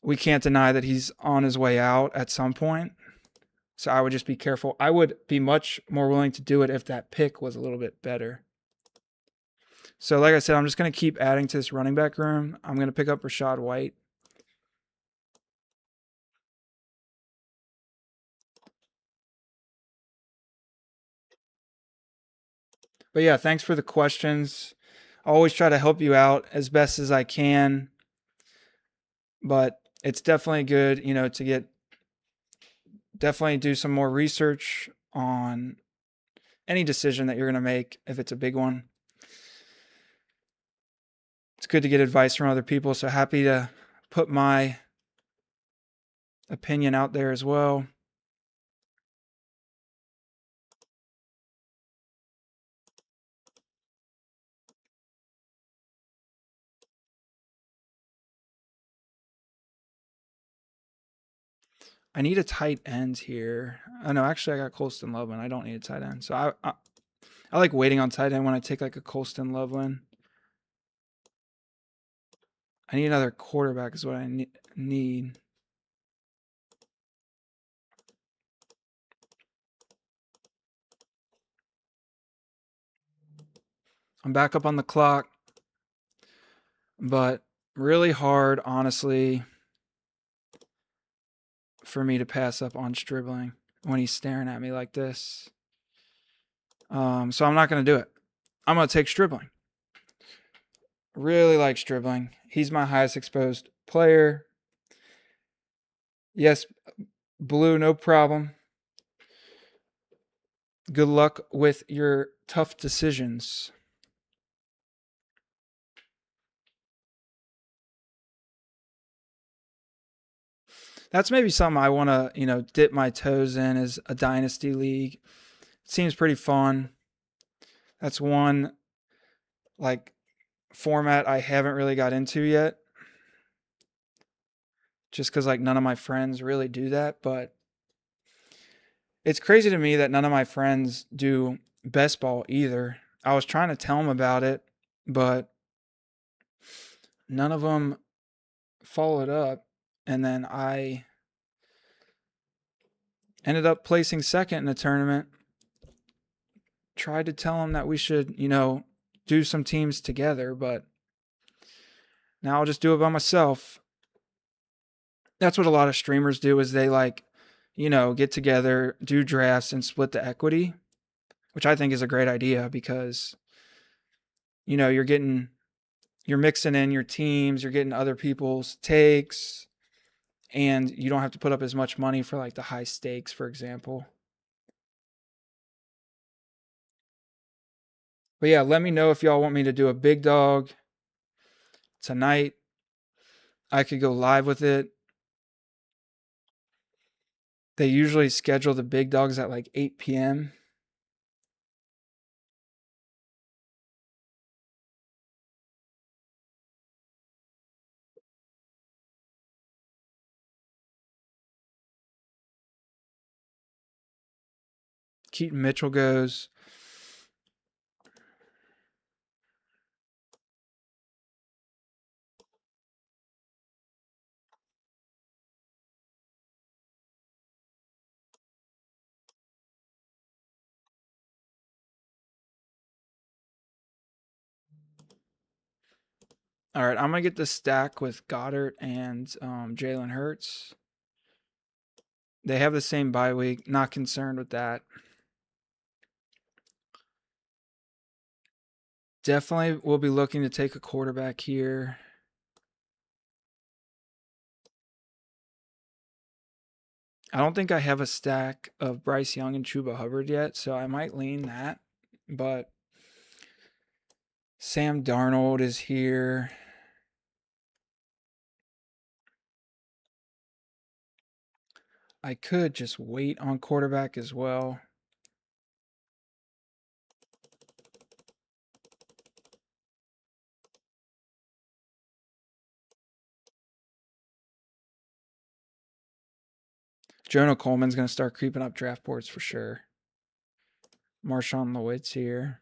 we can't deny that he's on his way out at some point. So I would just be careful. I would be much more willing to do it if that pick was a little bit better. So like I said, I'm just going to keep adding to this running back room. I'm going to pick up Rachaad White. But yeah, thanks for the questions. I always try to help you out as best as I can. But it's definitely good, to definitely do some more research on any decision that you're going to make if it's a big one. It's good to get advice from other people, so happy to put my opinion out there as well. I need a tight end here. Oh no, actually I got Colston Loveland. I don't need a tight end. So I like waiting on tight end when I take like a Colston Loveland. I need another quarterback is what I need. I'm back up on the clock, but really hard, honestly, for me to pass up on Stribling when he's staring at me like this. So I'm not going to do it. I'm going to take Stribling. Really like Stribling. He's my highest exposed player. Yes, blue, no problem. Good luck with your tough decisions. That's maybe something I want to, dip my toes in is a dynasty league. It seems pretty fun. That's one like format I haven't really got into yet. Just cuz like none of my friends really do that, but it's crazy to me that none of my friends do best ball either. I was trying to tell them about it, but none of them followed up. And then I ended up placing second in the tournament. Tried to tell them that we should, do some teams together, but now I'll just do it by myself. That's what a lot of streamers do is they get together, do drafts and split the equity, which I think is a great idea because you're mixing in your teams, you're getting other people's takes, and you don't have to put up as much money for like the high stakes, for example. But yeah, let me know if y'all want me to do a big dog tonight. I could go live with it. They usually schedule the big dogs at like 8 p.m. Keaton Mitchell goes. All right, I'm gonna get the stack with Goddard and Jalen Hurts. They have the same bye week. Not concerned with that. Definitely will be looking to take a quarterback here. I don't think I have a stack of Bryce Young and Chuba Hubbard yet, so I might lean that. But Sam Darnold is here. I could just wait on quarterback as well. Jonah Coleman's going to start creeping up draft boards for sure. Marshawn Lewis here.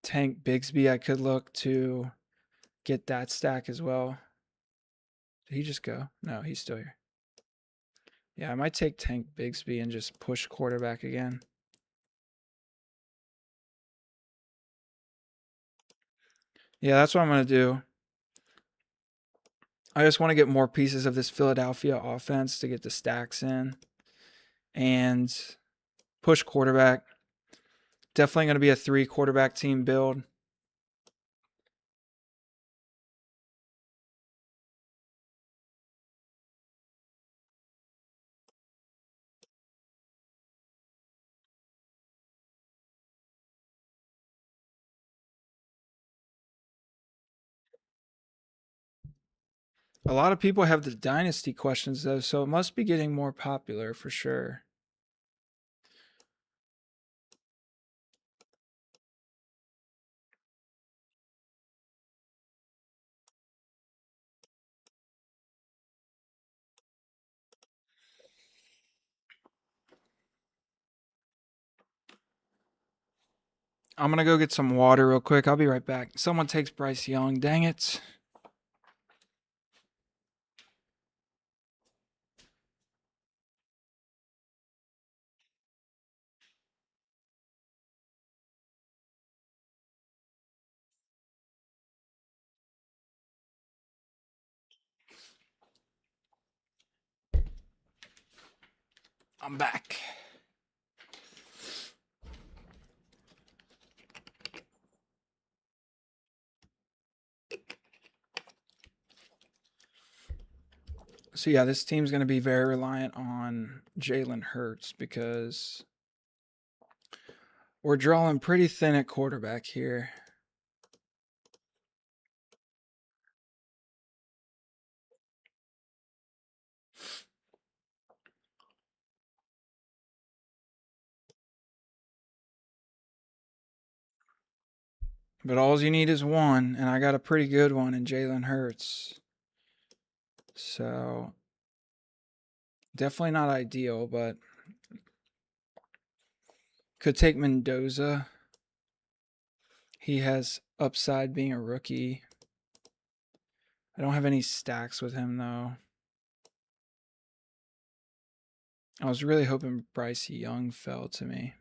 Tank Bigsby, I could look to get that stack as well. Did he just go? No, he's still here. Yeah, I might take Tank Bigsby and just push quarterback again. Yeah, that's what I'm going to do. I just want to get more pieces of this Philadelphia offense to get the stacks in and push quarterback. Definitely going to be a 3 quarterback team build. A lot of people have the dynasty questions though, so it must be getting more popular for sure. I'm going to go get some water real quick. I'll be right back. Someone takes Bryce Young. Dang it. I'm back. So yeah, this team's going to be very reliant on Jalen Hurts because we're drawing pretty thin at quarterback here. But all you need is one, and I got a pretty good one in Jalen Hurts. So definitely not ideal, but could take Mendoza. He has upside being a rookie. I don't have any stacks with him though. I was really hoping Bryce Young fell to me.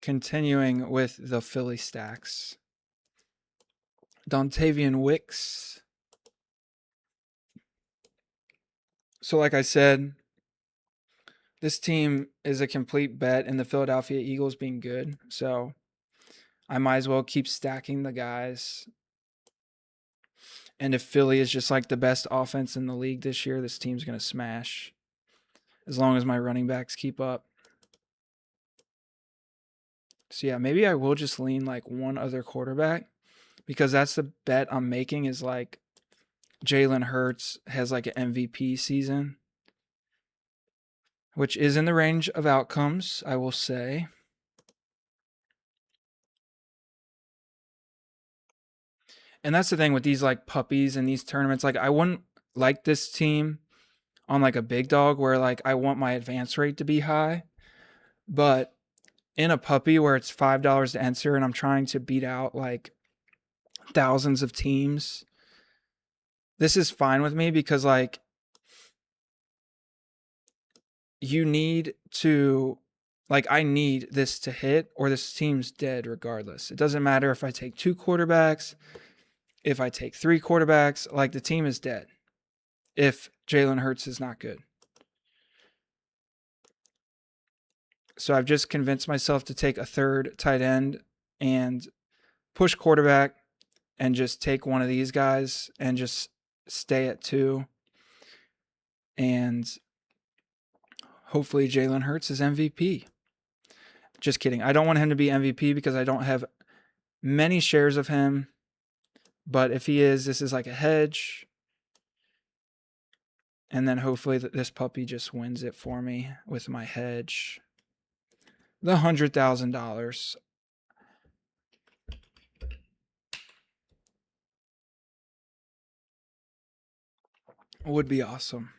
Continuing with the Philly stacks. Dontavian Wicks. So like I said, this team is a complete bet in the Philadelphia Eagles being good. So I might as well keep stacking the guys. And if Philly is just like the best offense in the league this year, this team's going to smash. As long as my running backs keep up. So yeah, maybe I will just lean like one other quarterback because that's the bet I'm making is like Jalen Hurts has like an MVP season, which is in the range of outcomes, I will say. And that's the thing with these like puppies and these tournaments. Like I wouldn't like this team on like a big dog where like I want my advance rate to be high. But in a puppy where it's $5 to enter and I'm trying to beat out like thousands of teams, this is fine with me because like you need to like I need this to hit or this team's dead regardless. It doesn't matter if I take 2 quarterbacks, if I take 3 quarterbacks, like the team is dead if Jalen Hurts is not good. So I've just convinced myself to take a third tight end and push quarterback and just take one of these guys and just stay at 2. And hopefully Jalen Hurts is MVP. Just kidding. I don't want him to be MVP because I don't have many shares of him. But if he is, this is like a hedge. And then hopefully this puppy just wins it for me with my hedge. The $100,000 would be awesome.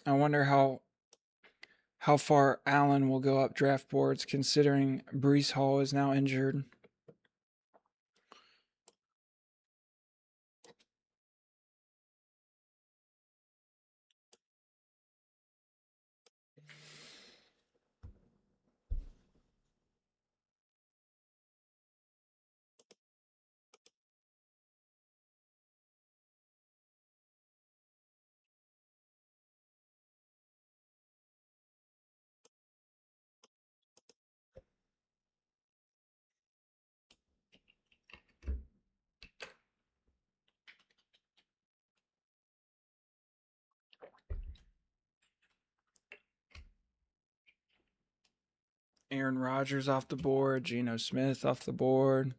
I wonder how far Allen will go up draft boards considering Breece Hall is now injured. Aaron Rodgers off the board, Geno Smith off the board.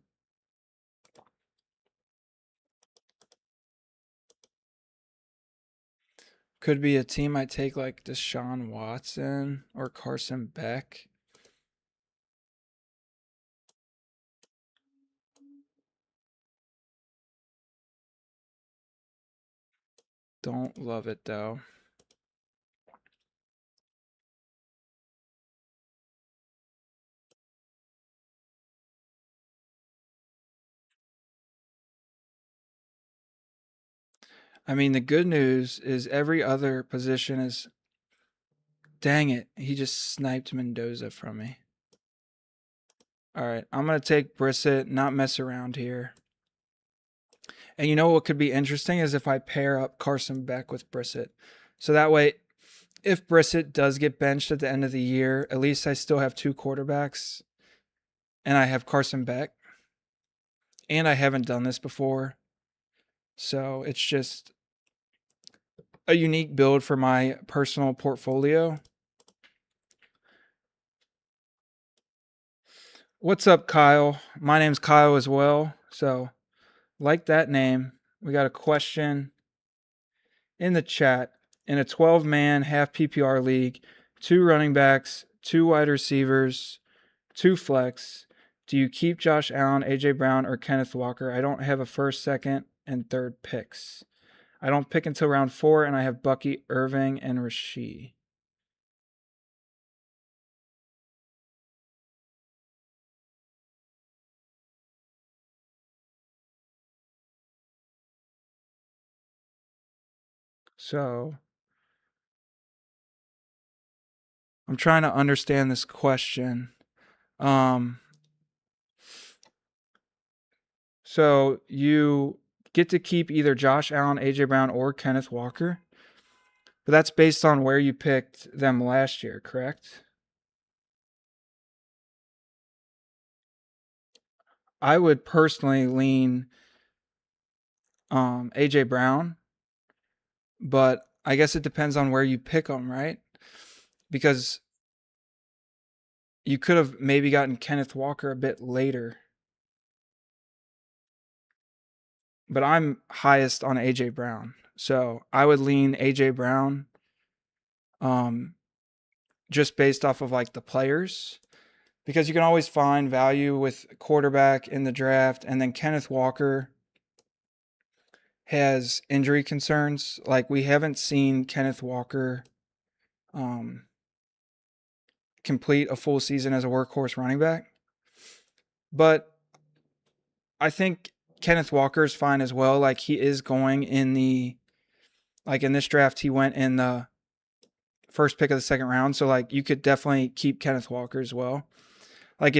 Could be a team I take like Deshaun Watson or Carson Beck. Don't love it though. I mean, the good news is every other position is. Dang it. He just sniped Mendoza from me. All right. I'm going to take Brissett, not mess around here. And you know what could be interesting is if I pair up Carson Beck with Brissett. So that way, if Brissett does get benched at the end of the year, at least I still have two quarterbacks. And I have Carson Beck. And I haven't done this before. So it's just a unique build for my personal portfolio. What's up, Kyle? My name's Kyle as well. So, like that name, we got a question in the chat. In a 12-man half PPR league, 2 running backs, 2 wide receivers, 2 flex. Do you keep Josh Allen, AJ Brown, or Kenneth Walker? I don't have a first, second, and third picks. I don't pick until round 4, and I have Bucky, Irving, and Rasheed. So I'm trying to understand this question. So you get to keep either Josh Allen, AJ Brown, or Kenneth Walker, but that's based on where you picked them last year, correct? I would personally lean AJ Brown, but I guess it depends on where you pick them, right? Because you could have maybe gotten Kenneth Walker a bit later. But I'm highest on AJ Brown. So I would lean AJ Brown just based off of like the players. Because you can always find value with quarterback in the draft, and then Kenneth Walker has injury concerns. Like we haven't seen Kenneth Walker complete a full season as a workhorse running back. But I think Kenneth Walker is fine as well. Like he is going in the, like in this draft, he went in the first pick of the second round. So like you could definitely keep Kenneth Walker as well. Like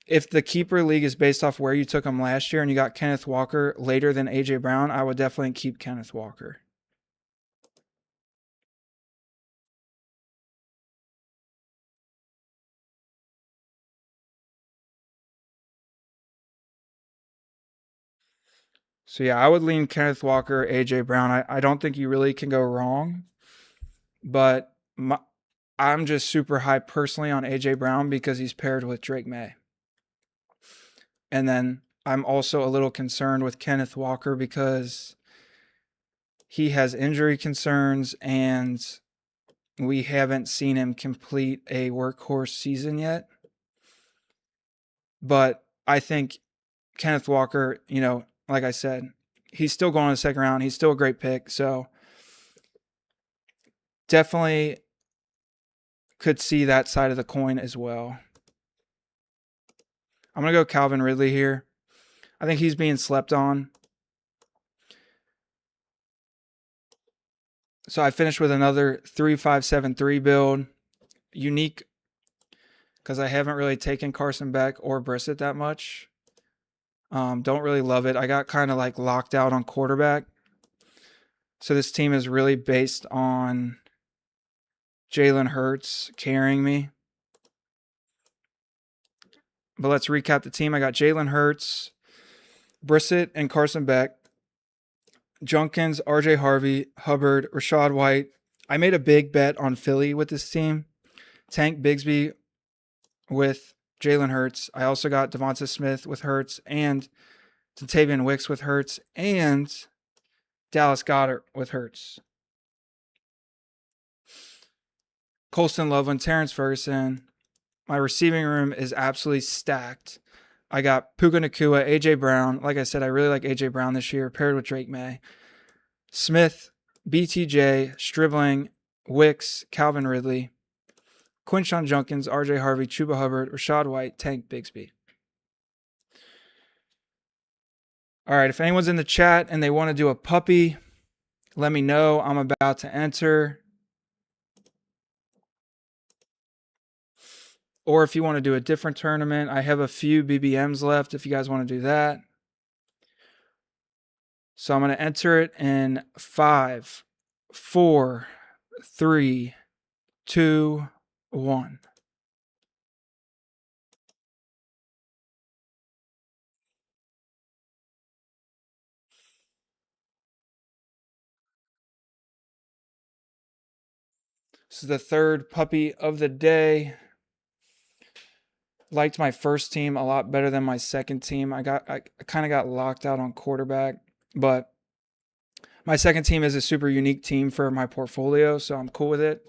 if the keeper league is based off where you took him last year and you got Kenneth Walker later than AJ Brown, I would definitely keep Kenneth Walker. So yeah, I would lean Kenneth Walker, AJ Brown. I don't think you really can go wrong, but I'm just super high personally on AJ Brown because he's paired with Drake May. And then I'm also a little concerned with Kenneth Walker because he has injury concerns and we haven't seen him complete a workhorse season yet. But I think Kenneth Walker, like I said, he's still going in the second round. He's still a great pick. So definitely could see that side of the coin as well. I'm going to go Calvin Ridley here. I think he's being slept on. So I finished with another 3-5-7-3 build. Unique because I haven't really taken Carson Beck or Brissett that much. Don't really love it. I got kind of like locked out on quarterback. So this team is really based on Jalen Hurts carrying me. But let's recap the team. I got Jalen Hurts, Brissett, and Carson Beck, Junkins, RJ Harvey, Hubbard, Rachaad White. I made a big bet on Philly with this team. Tank Bigsby with Jalen Hurts. I also got Devonta Smith with Hurts and Dontayvion Wicks with Hurts and Dallas Goedert with Hurts. Colston Loveland, Terrence Ferguson. My receiving room is absolutely stacked. I got Puka Nacua, AJ Brown. Like I said, I really like AJ Brown this year, paired with Drake May. Smith, BTJ, Stribling, Wicks, Calvin Ridley, Quinshon Junkins, RJ Harvey, Chuba Hubbard, Rachaad White, Tank Bigsby. All right, if anyone's in the chat and they want to do a puppy, let me know. I'm about to enter. Or if you want to do a different tournament, I have a few BBMs left if you guys want to do that. So I'm going to enter it in 5, 4, 3, 2, 1. This is the third puppy of the day. Liked my first team a lot better than my second team. I kind of got locked out on quarterback, but my second team is a super unique team for my portfolio, so I'm cool with it.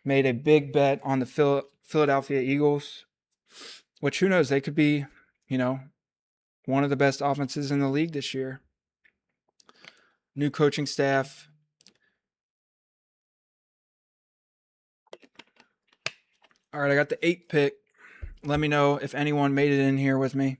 Made a big bet on the Philadelphia Eagles, which who knows, they could be, one of the best offenses in the league this year. New coaching staff. All right, I got the 8th pick. Let me know if anyone made it in here with me.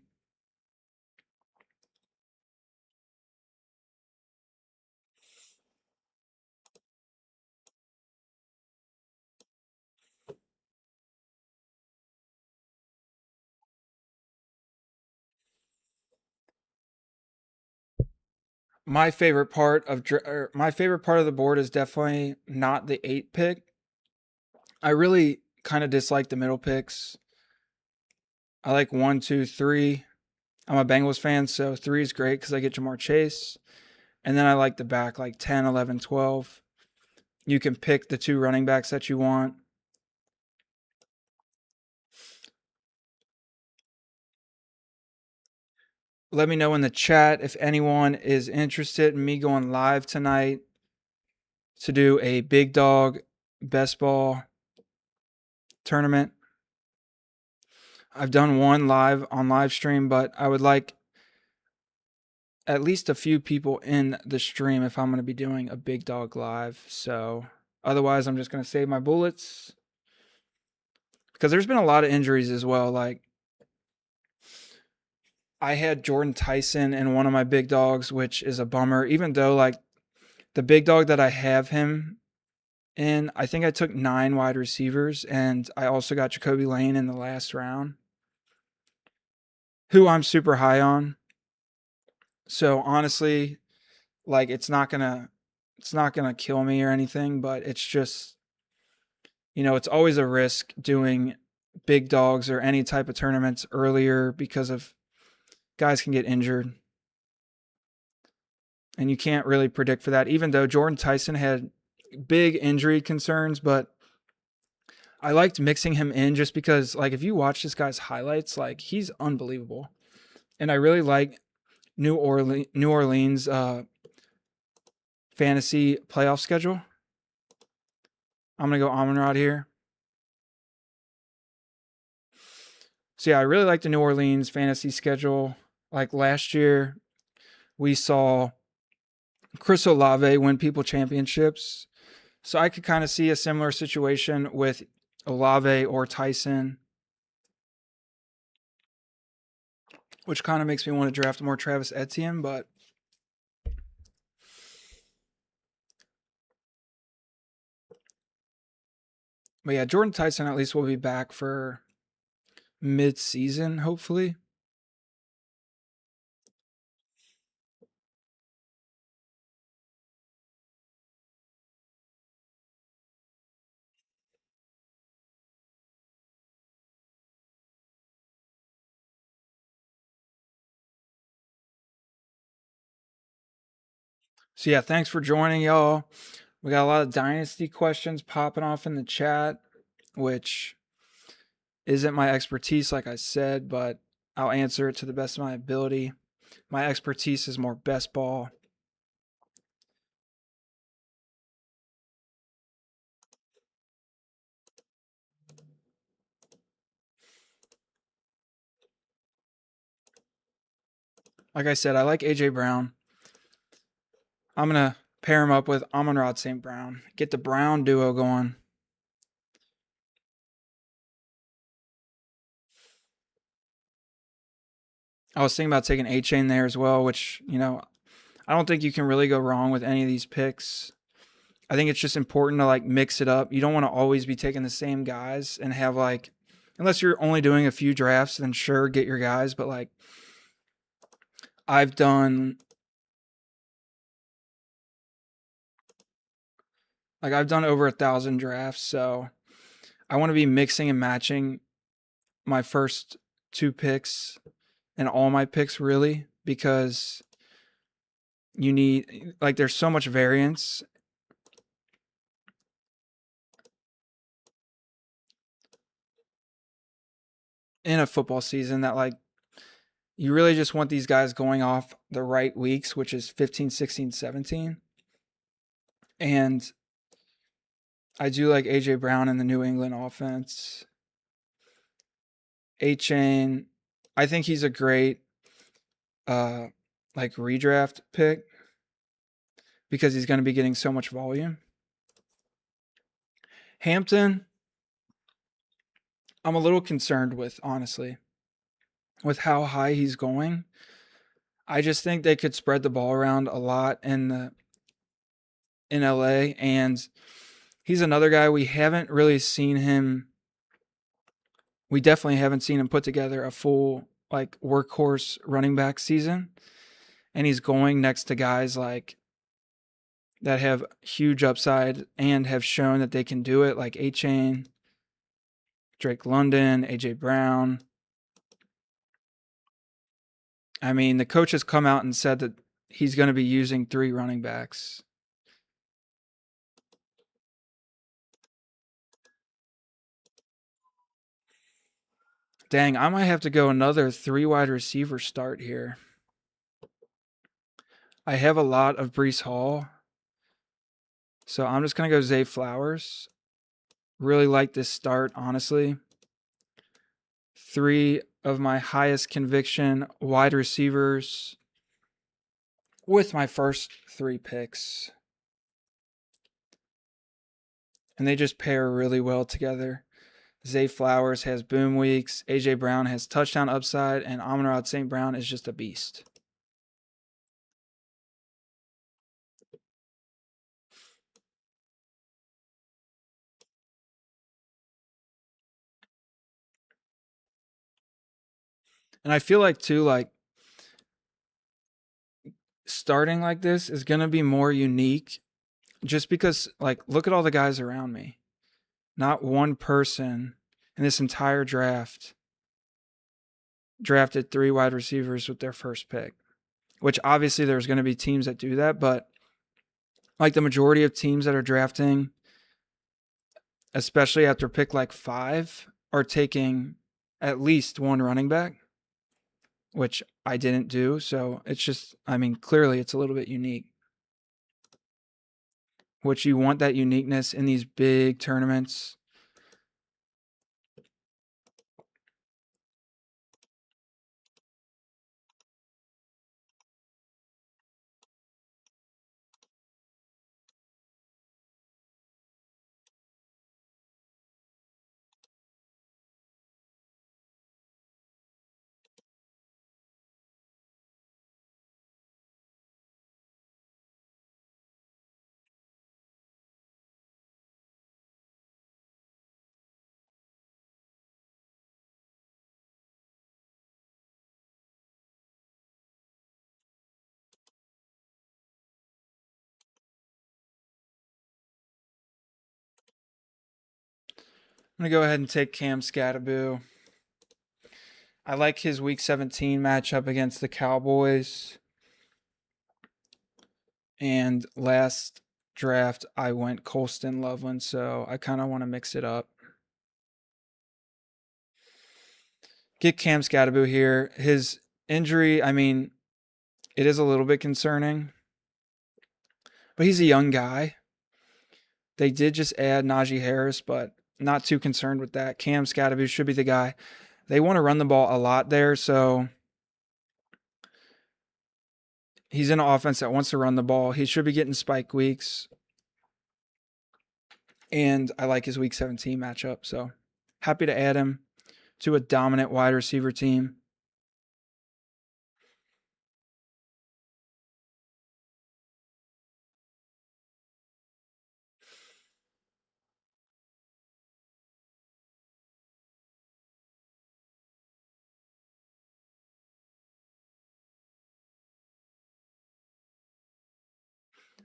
My favorite part of the board is definitely not the 8th pick. I really kind of dislike the middle picks. I like 1, 2, 3. I'm a Bengals fan, so 3 is great because I get Jamar Chase. And then I like the back, like 10, 11, 12. You can pick the 2 running backs that you want. Let me know in the chat if anyone is interested in me going live tonight to do a big dog best ball tournament. I've done one live on live stream, but I would like at least a few people in the stream if I'm going to be doing a big dog live. So otherwise, I'm just going to save my bullets because there's been a lot of injuries as well. Like I had Jordan Tyson in one of my big dogs, which is a bummer, even though like the big dog that I have him in, I think I took 9 wide receivers and I also got Jacoby Lane in the last round, who I'm super high on. So honestly, like it's not gonna kill me or anything, but it's just, it's always a risk doing big dogs or any type of tournaments earlier because of guys can get injured. And you can't really predict for that, even though Jordan Tyson had big injury concerns. But I liked mixing him in just because, like, if you watch this guy's highlights, like, he's unbelievable. And I really like New Orleans fantasy playoff schedule. I'm going to go Amon-Ra here. So, yeah, I really like the New Orleans fantasy schedule. Like last year, we saw Chris Olave win people championships. So I could kind of see a similar situation with Olave or Tyson, which kind of makes me want to draft more Travis Etienne, but yeah, Jordan Tyson at least will be back for mid-season, hopefully. So yeah, thanks for joining, y'all. We got a lot of dynasty questions popping off in the chat, which isn't my expertise, like I said, but I'll answer it to the best of my ability. My expertise is more best ball. Like I said, I like AJ Brown. I'm going to pair him up with Amon-Ra St. Brown. Get the Brown duo going. I was thinking about taking A-Chain there as well, which, I don't think you can really go wrong with any of these picks. I think it's just important to like mix it up. You don't want to always be taking the same guys and have like, unless you're only doing a few drafts, then sure, get your guys. But like, I've done over 1,000 drafts, so I want to be mixing and matching my first two picks and all my picks really, because you need, like, there's so much variance in a football season that like you really just want these guys going off the right weeks, which is 15, 16, 17. And I do like A.J. Brown in the New England offense. A-Chain, I think he's a great like redraft pick because he's going to be getting so much volume. Hampton, I'm a little concerned with, honestly, with how high he's going. I just think they could spread the ball around a lot in LA, and he's another guy we haven't really seen him. We definitely haven't seen him put together a full like workhorse running back season, and he's going next to guys like that have huge upside and have shown that they can do it, like A-Chain, Drake London, A.J. Brown. I mean, the coach has come out and said that he's going to be using 3 running backs. Dang, I might have to go another 3 wide receiver start here. I have a lot of Breece Hall, so I'm just going to go Zay Flowers. Really like this start, honestly. 3 of my highest conviction wide receivers with my first 3 picks. And they just pair really well together. Zay Flowers has boom weeks, A.J. Brown has touchdown upside, and Amon-Ra St. Brown is just a beast. And I feel like, too, like, starting like this is going to be more unique just because, like, look at all the guys around me. Not one person in this entire draft drafted 3 wide receivers with their first pick. which obviously there's going to be teams that do that, but like the majority of teams that are drafting, especially after pick like 5, are taking at least one running back, which I didn't do. So it's just, I mean, clearly it's a little bit unique. Which you want that uniqueness in these big tournaments. I'm going to go ahead and take Cam Skattebo. I like his week 17 matchup against the Cowboys. And last draft, I went Colston Loveland, so I kind of want to mix it up. Get Cam Skattebo here. His injury, I mean, it is a little bit concerning, but he's a young guy. They did just add Najee Harris, but not too concerned with that. Cam Skattebo should be the guy. They want to run the ball a lot there, so he's in an offense that wants to run the ball. He should be getting spike weeks. And I like his week 17 matchup, so happy to add him to a dominant wide receiver team.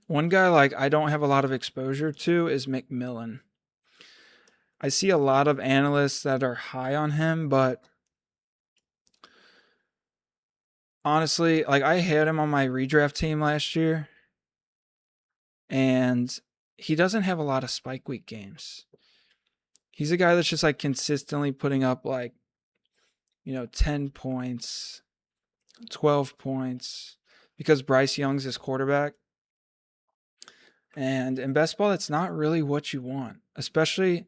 One guy like I don't have a lot of exposure to is McMillan. I see a lot of analysts that are high on him, but honestly, like I had him on my redraft team last year, and he doesn't have a lot of spike week games. He's a guy that's just like consistently putting up like, 10 points, 12 points, because Bryce Young's his quarterback. And in best ball, that's not really what you want, especially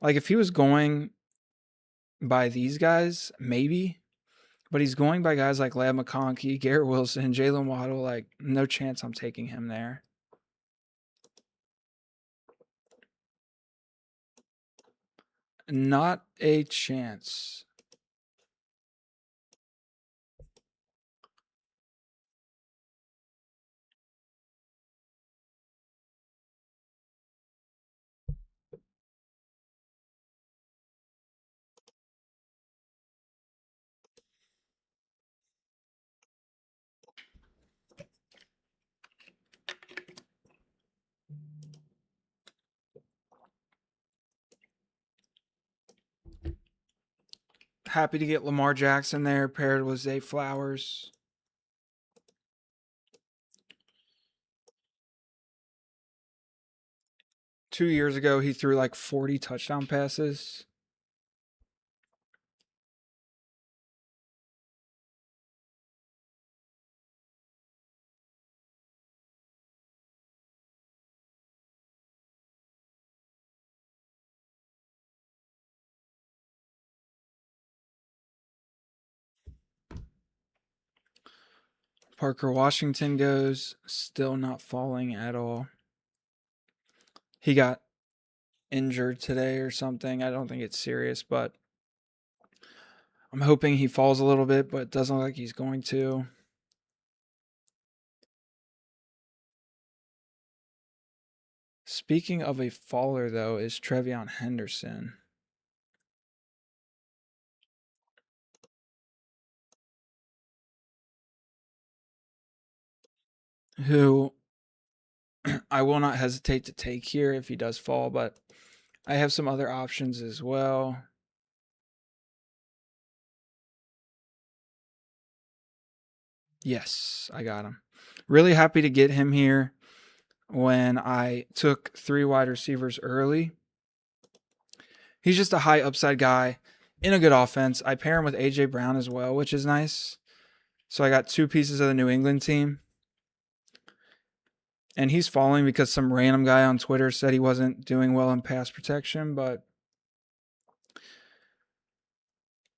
like if he was going by these guys, maybe, but he's going by guys like Ladd McConkey, Garrett Wilson, Jalen Waddle. Like, no chance I'm taking him there. Not a chance. Happy to get Lamar Jackson there paired with Zay Flowers. Two years ago, he threw like 40 touchdown passes. Parker Washington goes, still not falling at all. He got injured today or something. I don't think it's serious, but I'm hoping he falls a little bit, but it doesn't look like he's going to. Speaking of a faller, though, is Trevion Henderson. Who I will not hesitate to take here if he does fall, but I have some other options as well. Yes, I got him. Really happy to get him here when I took 3 wide receivers early. He's just a high upside guy in a good offense. I pair him with AJ Brown as well, which is nice. So I got 2 pieces of the New England team. And he's falling because some random guy on Twitter said he wasn't doing well in pass protection, but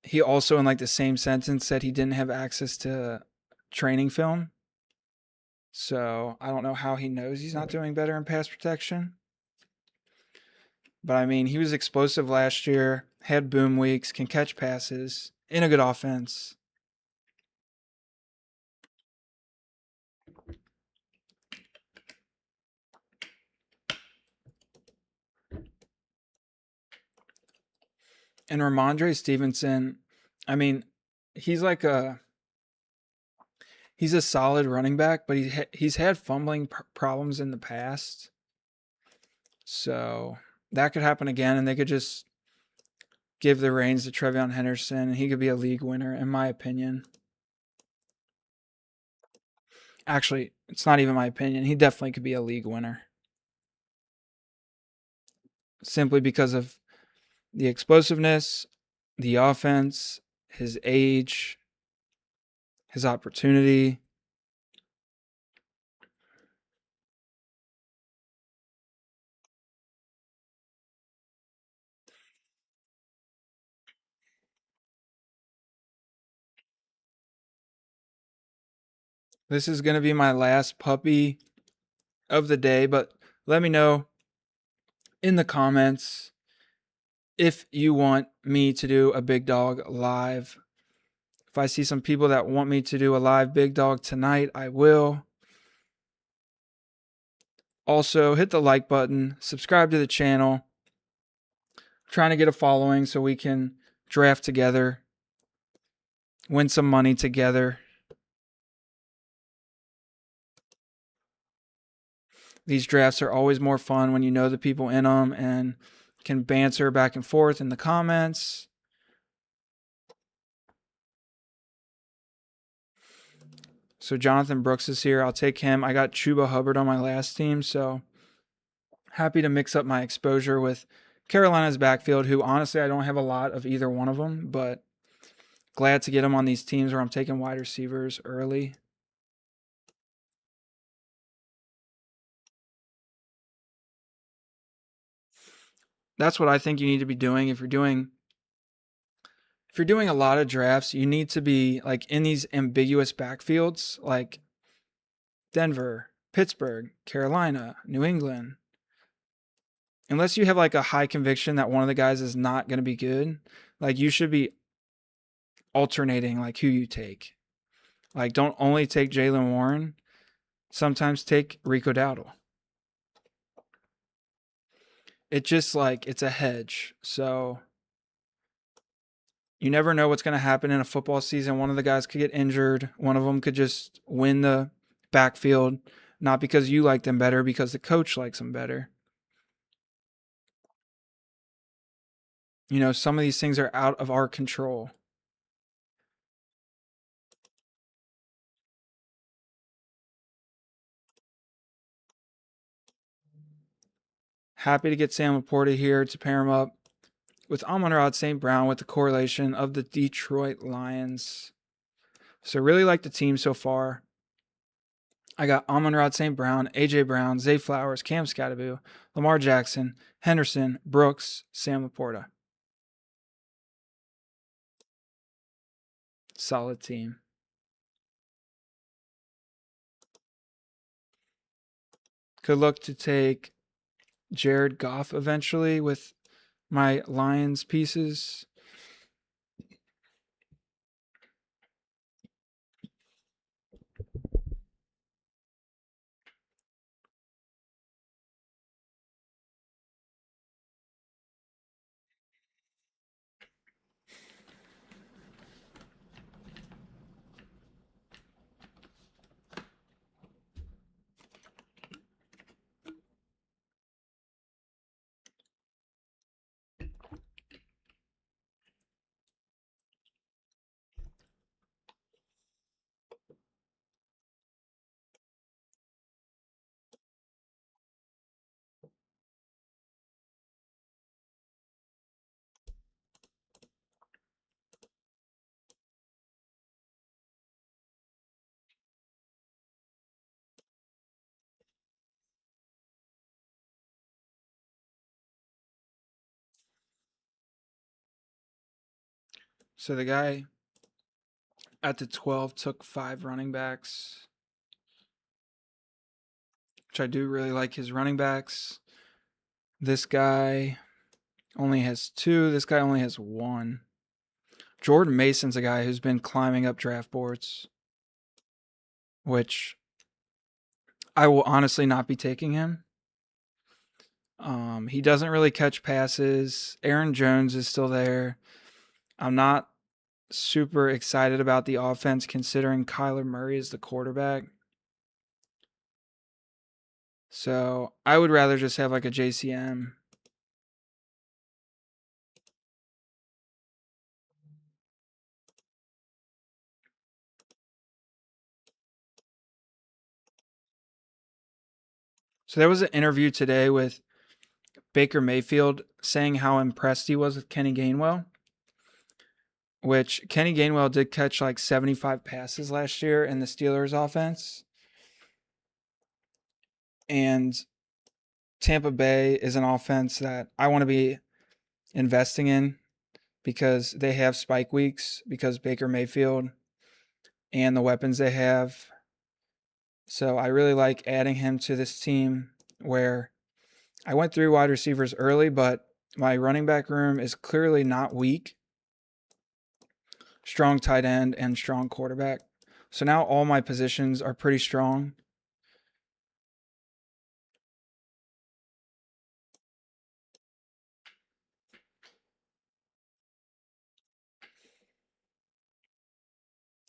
he also in like the same sentence said he didn't have access to training film. So I don't know how he knows he's not doing better in pass protection. But I mean, he was explosive last year, had boom weeks, can catch passes, in a good offense. And Ramondre Stevenson, I mean, he's like he's a solid running back, but he's had fumbling problems in the past. So that could happen again, and they could just give the reins to Trevion Henderson, and he could be a league winner, in my opinion. Actually, it's not even my opinion. He definitely could be a league winner. Simply because of the explosiveness, the offense, his age, his opportunity. This is going to be my last puppy of the day, but let me know in the comments if you want me to do a big dog live. If I see some people that want me to do a live big dog tonight, I will. Also, hit the like button, subscribe to the channel. I'm trying to get a following so we can draft together, win some money together. These drafts are always more fun when you know the people in them and can banter back and forth in the comments. So Jonathan Brooks is here. I'll take him. I got Chuba Hubbard on my last team, so happy to mix up my exposure with Carolina's backfield, who honestly I don't have a lot of either one of them, but glad to get them on these teams where I'm taking wide receivers early. That's what I think you need to be doing if you're doing a lot of drafts. You need to be like in these ambiguous backfields like Denver, Pittsburgh, Carolina, New England. Unless you have like a high conviction that one of the guys is not going to be good, like you should be alternating like who you take. Like don't only take Jaylen Warren. Sometimes take Rico Dowdle. It just like it's a hedge. So you never know what's going to happen in a football season. One of the guys could get injured. One of them could just win the backfield, not because you like them better, because the coach likes them better. You know, some of these things are out of our control. Happy to get Sam Laporta here to pair him up with Amon-Ra St. Brown with the correlation of the Detroit Lions. So really like the team so far. I got Amon-Ra St. Brown, A.J. Brown, Zay Flowers, Cam Scatterbu, Lamar Jackson, Henderson, Brooks, Sam Laporta. Solid team. Could look to take Jared Goff eventually with my Lions pieces. So the guy at the 12 took 5 running backs, which I do really like his running backs. This guy only has 2. This guy only has 1. Jordan Mason's a guy who's been climbing up draft boards, which I will honestly not be taking him. He doesn't really catch passes. Aaron Jones is still there. I'm not super excited about the offense considering Kyler Murray is the quarterback. So I would rather just have like a JCM. So there was an interview today with Baker Mayfield saying how impressed he was with Kenny Gainwell, which Kenny Gainwell did catch like 75 passes last year in the Steelers offense. And Tampa Bay is an offense that I want to be investing in because they have spike weeks because Baker Mayfield and the weapons they have. So I really like adding him to this team where I went through wide receivers early, but my running back room is clearly not weak. Strong tight end and strong quarterback. So now all my positions are pretty strong.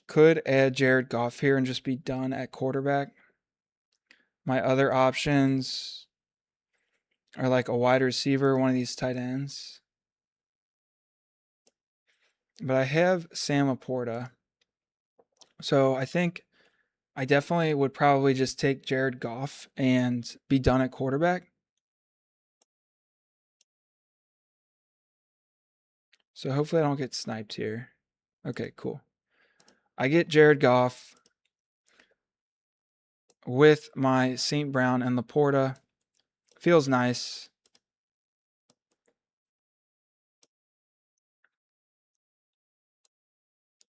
Could add Jared Goff here and just be done at quarterback. My other options are like a wide receiver, one of these tight ends. But I have Sam Laporta. So I think I definitely would probably just take Jared Goff and be done at quarterback. So hopefully I don't get sniped here. Okay, cool. I get Jared Goff with my St. Brown and Laporta. Feels nice.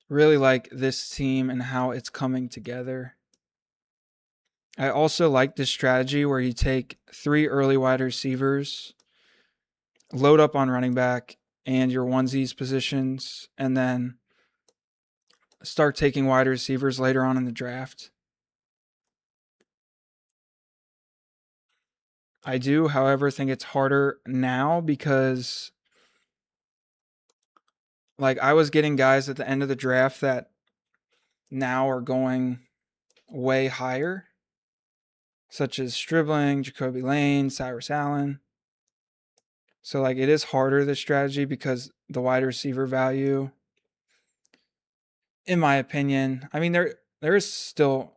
Really like this team and how it's coming together. I also like this strategy where you take 3 early wide receivers, load up on running back and your onesies positions, and then start taking wide receivers later on in the draft. I do, however, think it's harder now because like I was getting guys at the end of the draft that now are going way higher, such as Stribling, Jacoby Lane, Cyrus Allen. So like it is harder this strategy because the wide receiver value, in my opinion, I mean there is still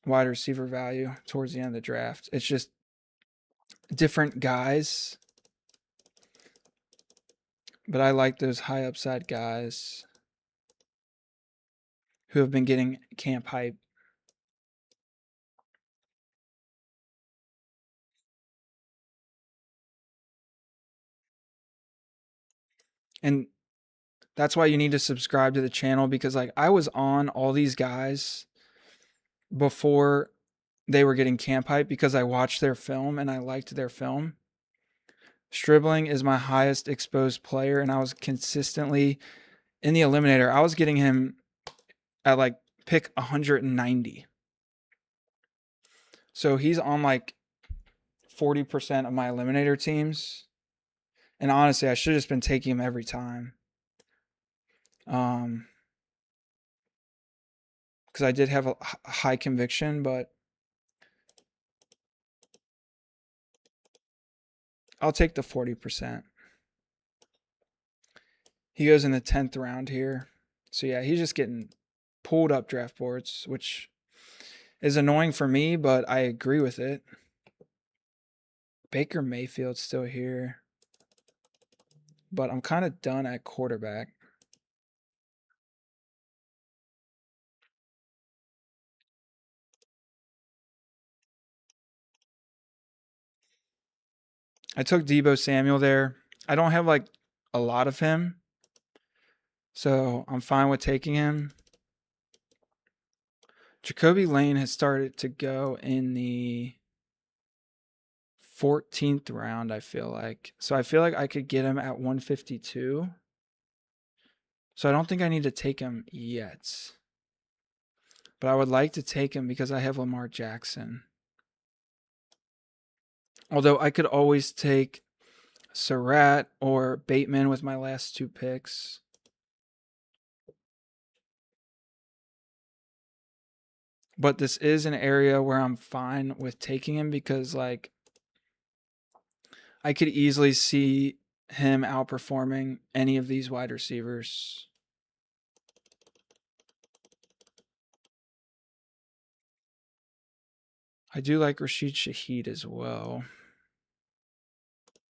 wide receiver value towards the end of the draft. It's just different guys. But I like those high upside guys who have been getting camp hype. And that's why you need to subscribe to the channel because like I was on all these guys before they were getting camp hype because I watched their film and I liked their film. Stribling is my highest exposed player and I was consistently in the eliminator. I was getting him at like pick 190. So he's on like 40% of my eliminator teams. And honestly, I should have just been taking him every time. Because I did have a high conviction, but I'll take the 40%. He goes in the 10th round here. So yeah, he's just getting pulled up draft boards, which is annoying for me, but I agree with it. Baker Mayfield's still here. But I'm kind of done at quarterback. I took Deebo Samuel there. I don't have like a lot of him. So I'm fine with taking him. Jacoby Lane has started to go in the 14th round, I feel like. So I feel like I could get him at 152. So I don't think I need to take him yet. But I would like to take him because I have Lamar Jackson. Although I could always take Surratt or Bateman with my last two picks. But this is an area where I'm fine with taking him because, like, I could easily see him outperforming any of these wide receivers. I do like Rashid Shaheed as well.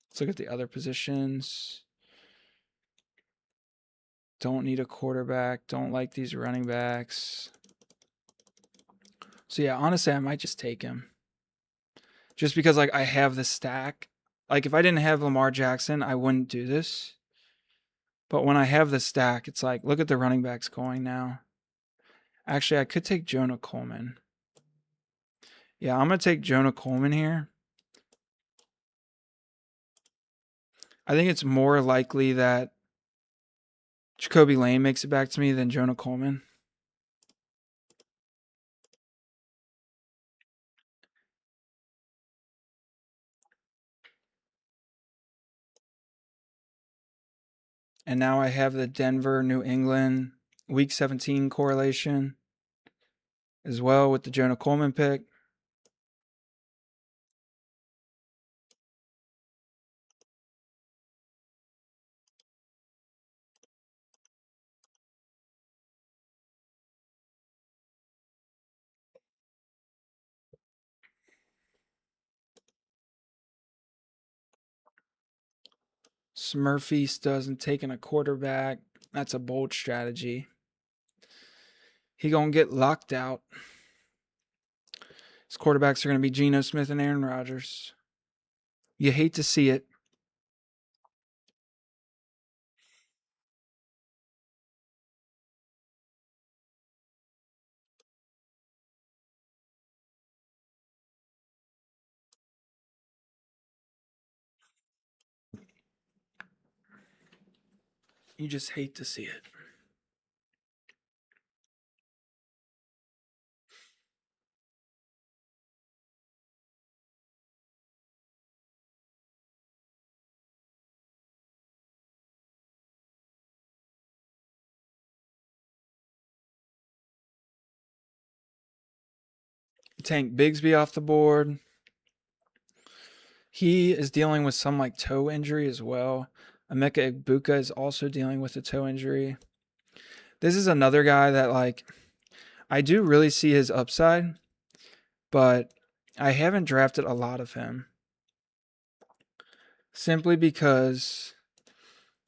Let's look at the other positions. Don't need a quarterback. Don't like these running backs. So yeah, honestly, I might just take him. Just because like I have the stack. Like if I didn't have Lamar Jackson, I wouldn't do this. But when I have the stack, it's like look at the running backs going now. Actually, I could take Jonah Coleman. Yeah, I'm going to take Jonah Coleman here. I think it's more likely that Jacoby Lane makes it back to me than Jonah Coleman. And now I have the Denver, New England week 17 correlation as well with the Jonah Coleman pick. Smurfy doesn't taking a quarterback. That's a bold strategy. He gonna get locked out. His quarterbacks are gonna be Geno Smith and Aaron Rodgers. You hate to see it. You just hate to see it. Tank Bigsby off the board. He is dealing with some like toe injury as well. Emeka Egbuka is also dealing with a toe injury. This is another guy that like I do really see his upside, but I haven't drafted a lot of him. Simply because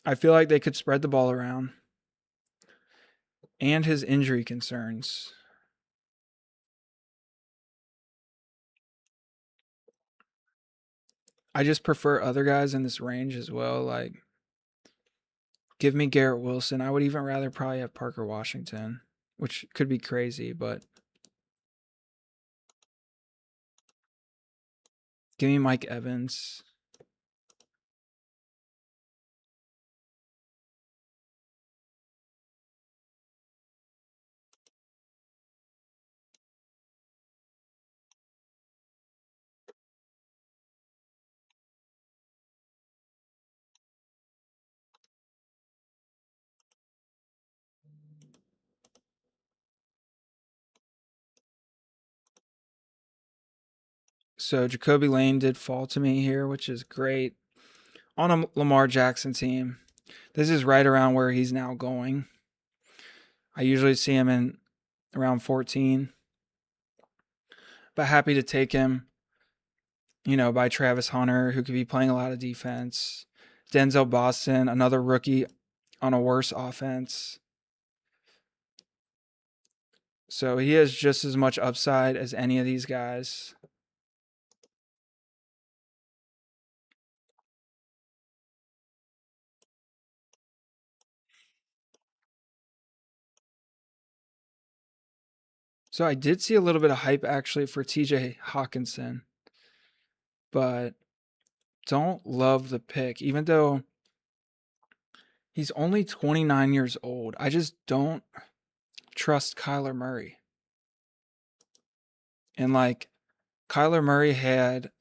I feel like they could spread the ball around and his injury concerns. I just prefer other guys in this range as well. Like, give me Garrett Wilson. I would even rather probably have Parker Washington, which could be crazy, but give me Mike Evans. So Jacoby Lane did fall to me here, which is great. On a Lamar Jackson team, this is right around where he's now going. I usually see him in around 14, but happy to take him, by Travis Hunter, who could be playing a lot of defense. Denzel Boston, another rookie on a worse offense. So he has just as much upside as any of these guys. So I did see a little bit of hype actually for TJ Hawkinson, but don't love the pick, even though he's only 29 years old. I just don't trust Kyler Murray. And like Kyler Murray had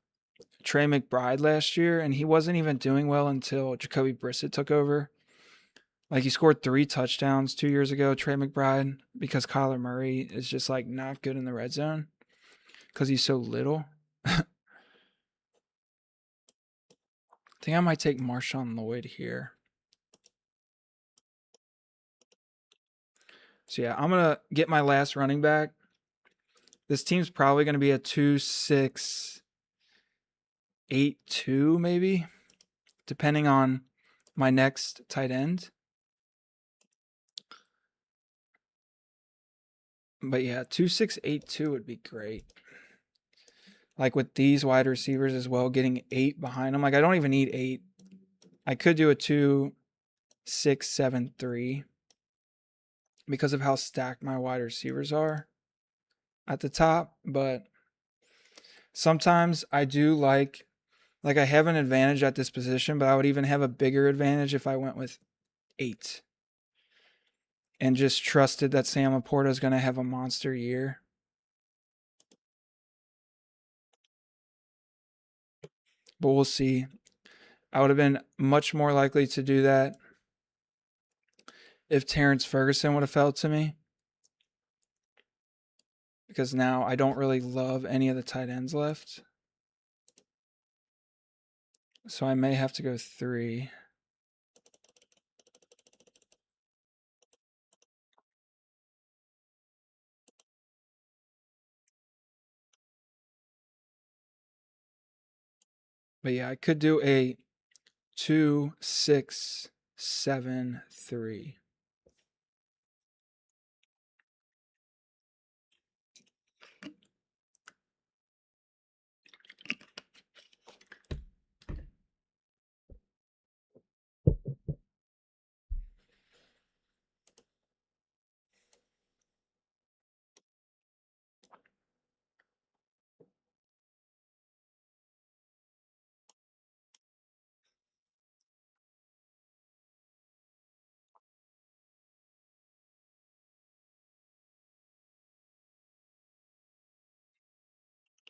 Trey McBride last year, and he wasn't even doing well until Jacoby Brissett took over. Like he scored 3 touchdowns 2 years ago, Trey McBride, because Kyler Murray is just like not good in the red zone because he's so little. I think I might take Marshawn Lloyd here. So yeah, I'm gonna get my last running back. This team's probably gonna be a 2-6-8-2 maybe, depending on my next tight end. But yeah, 2-6-8-2 would be great. Like with these wide receivers as well, getting 8 behind them. Like I don't even need 8. I could do a 2-6-7-3 because of how stacked my wide receivers are at the top. But sometimes I do like I have an advantage at this position, but I would even have a bigger advantage if I went with 8 and just trusted that Sam Laporta is going to have a monster year. But we'll see. I would have been much more likely to do that if Terrence Ferguson would have fell to me. Because now I don't really love any of the tight ends left. So I may have to go 3. But yeah, I could do a 2-6-7-3.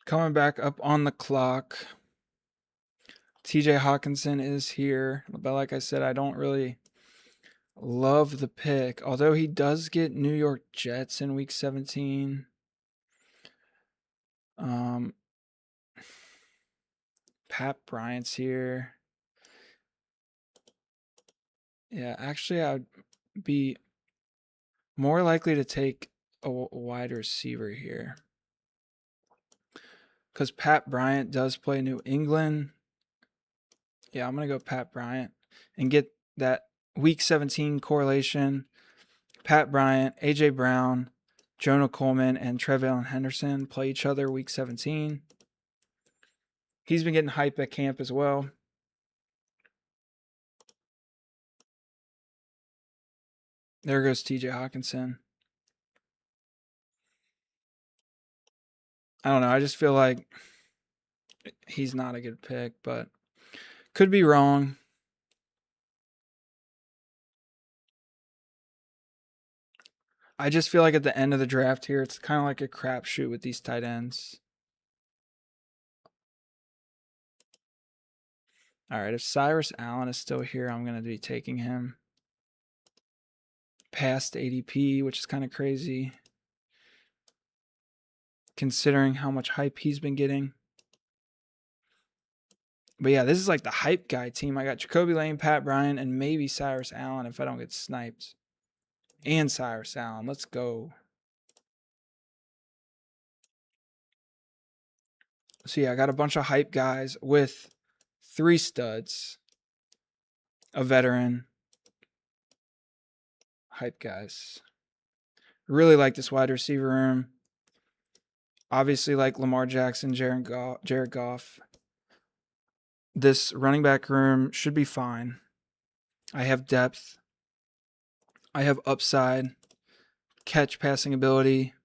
Coming back up on the clock. TJ Hawkinson is here. But like I said, I don't really love the pick. Although he does get New York Jets in week 17. Pat Bryant's here. Yeah, actually, I would be more likely to take a wide receiver here. Because Pat Bryant does play New England. Yeah, I'm going to go Pat Bryant and get that week 17 correlation. Pat Bryant, A.J. Brown, Jonah Coleman, and Tre'Von Henderson play each other week 17. He's been getting hype at camp as well. There goes TJ Hawkinson. I don't know. I just feel like he's not a good pick, but could be wrong. I just feel like at the end of the draft here, it's kind of like a crapshoot with these tight ends. All right, if Cyrus Allen is still here, I'm going to be taking him past ADP, which is kind of crazy considering how much hype he's been getting. But yeah, this is like the hype guy team. I got Jacoby Lane, Pat Bryant, and maybe Cyrus Allen if I don't get sniped. And Cyrus Allen. Let's go. So yeah, I got a bunch of hype guys with 3 studs. A veteran. Hype guys. Really like this wide receiver room. Obviously like Lamar Jackson, Jared Goff. This running back room should be fine. I have depth. I have upside, catch passing ability.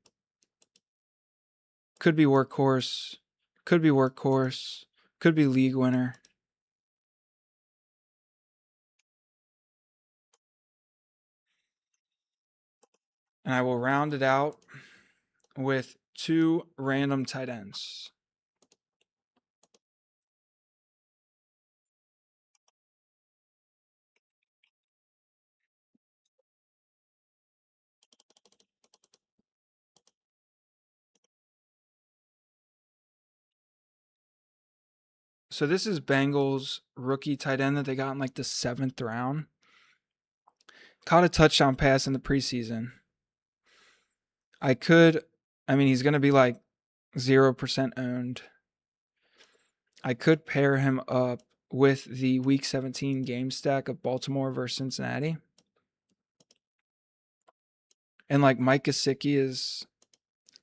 Could be workhorse. Could be workhorse. Could be league winner. And I will round it out with 2 random tight ends. So this is Bengals rookie tight end that they got in like the 7th round. Caught a touchdown pass in the preseason. I mean, he's going to be like 0% owned. I could pair him up with the week 17 game stack of Baltimore versus Cincinnati. And like Mike Gesicki is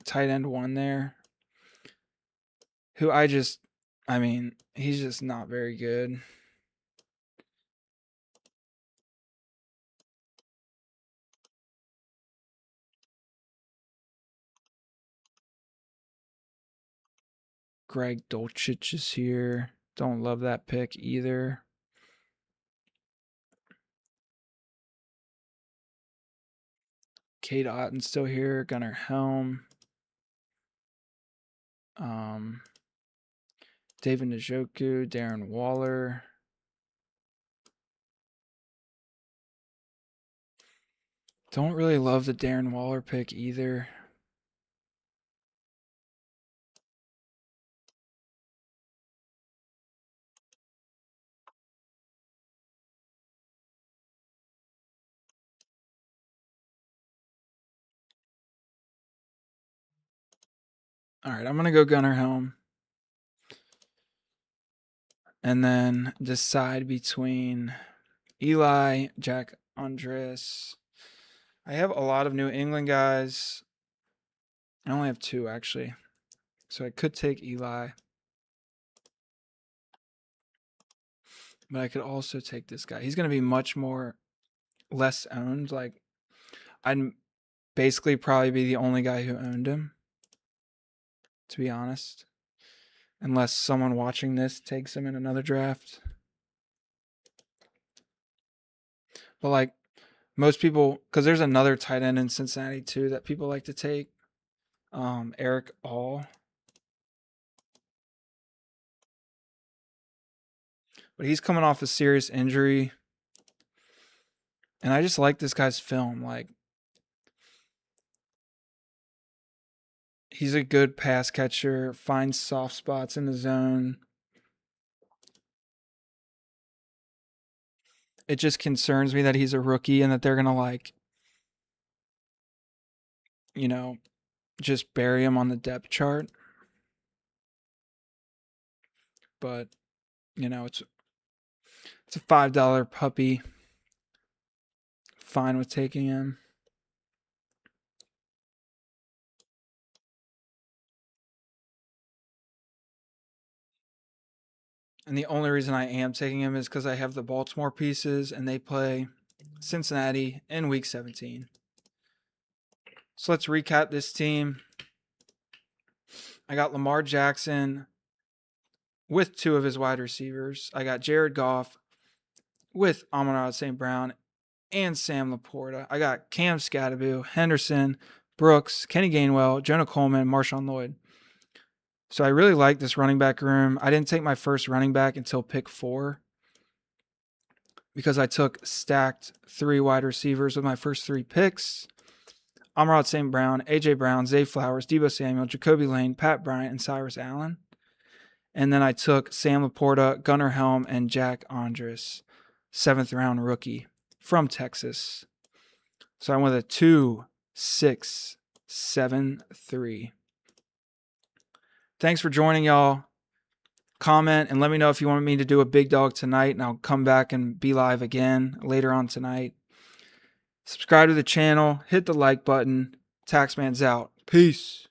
tight end 1 there. Who I mean, he's just not very good. Greg Dulcich is here. Don't love that pick either. Cade Otton still here. Gunnar Helm. David Njoku. Darren Waller. Don't really love the Darren Waller pick either. All right, I'm going to go Gunnar Helm. And then decide between Eli, Jack Andres. I have a lot of New England guys. I only have 2, actually. So I could take Eli. But I could also take this guy. He's going to be much more less owned. Like, I'd basically probably be the only guy who owned him, to be honest. Unless someone watching this takes him in another draft. But like most people, because there's another tight end in Cincinnati too that people like to take. Eric All. But he's coming off a serious injury. And I just like this guy's film. Like, he's a good pass catcher, finds soft spots in the zone. It just concerns me that he's a rookie and that they're going to, like, you know, just bury him on the depth chart. But, you know, it's a $5 puppy. Fine with taking him. And the only reason I am taking him is because I have the Baltimore pieces and they play Cincinnati in week 17. So let's recap this team. I got Lamar Jackson with 2 of his wide receivers. I got Jared Goff with Amon-Ra St. Brown and Sam Laporta. I got Cam Scatterby, Henderson, Brooks, Kenny Gainwell, Jonah Coleman, Marshawn Lloyd. So I really like this running back room. I didn't take my first running back until pick 4 because I took stacked 3 wide receivers with my first 3 picks. Amon-Ra St. Brown, A.J. Brown, Zay Flowers, Deebo Samuel, Jacoby Lane, Pat Bryant, and Cyrus Allen. And then I took Sam Laporta, Gunnar Helm, and Jack Andres, 7th round rookie from Texas. So I went a 2-6-7-3. Thanks for joining, y'all. Comment and let me know if you want me to do a big dog tonight, and I'll come back and be live again later on tonight. Subscribe to the channel, hit the like button. Taxman's out. Peace.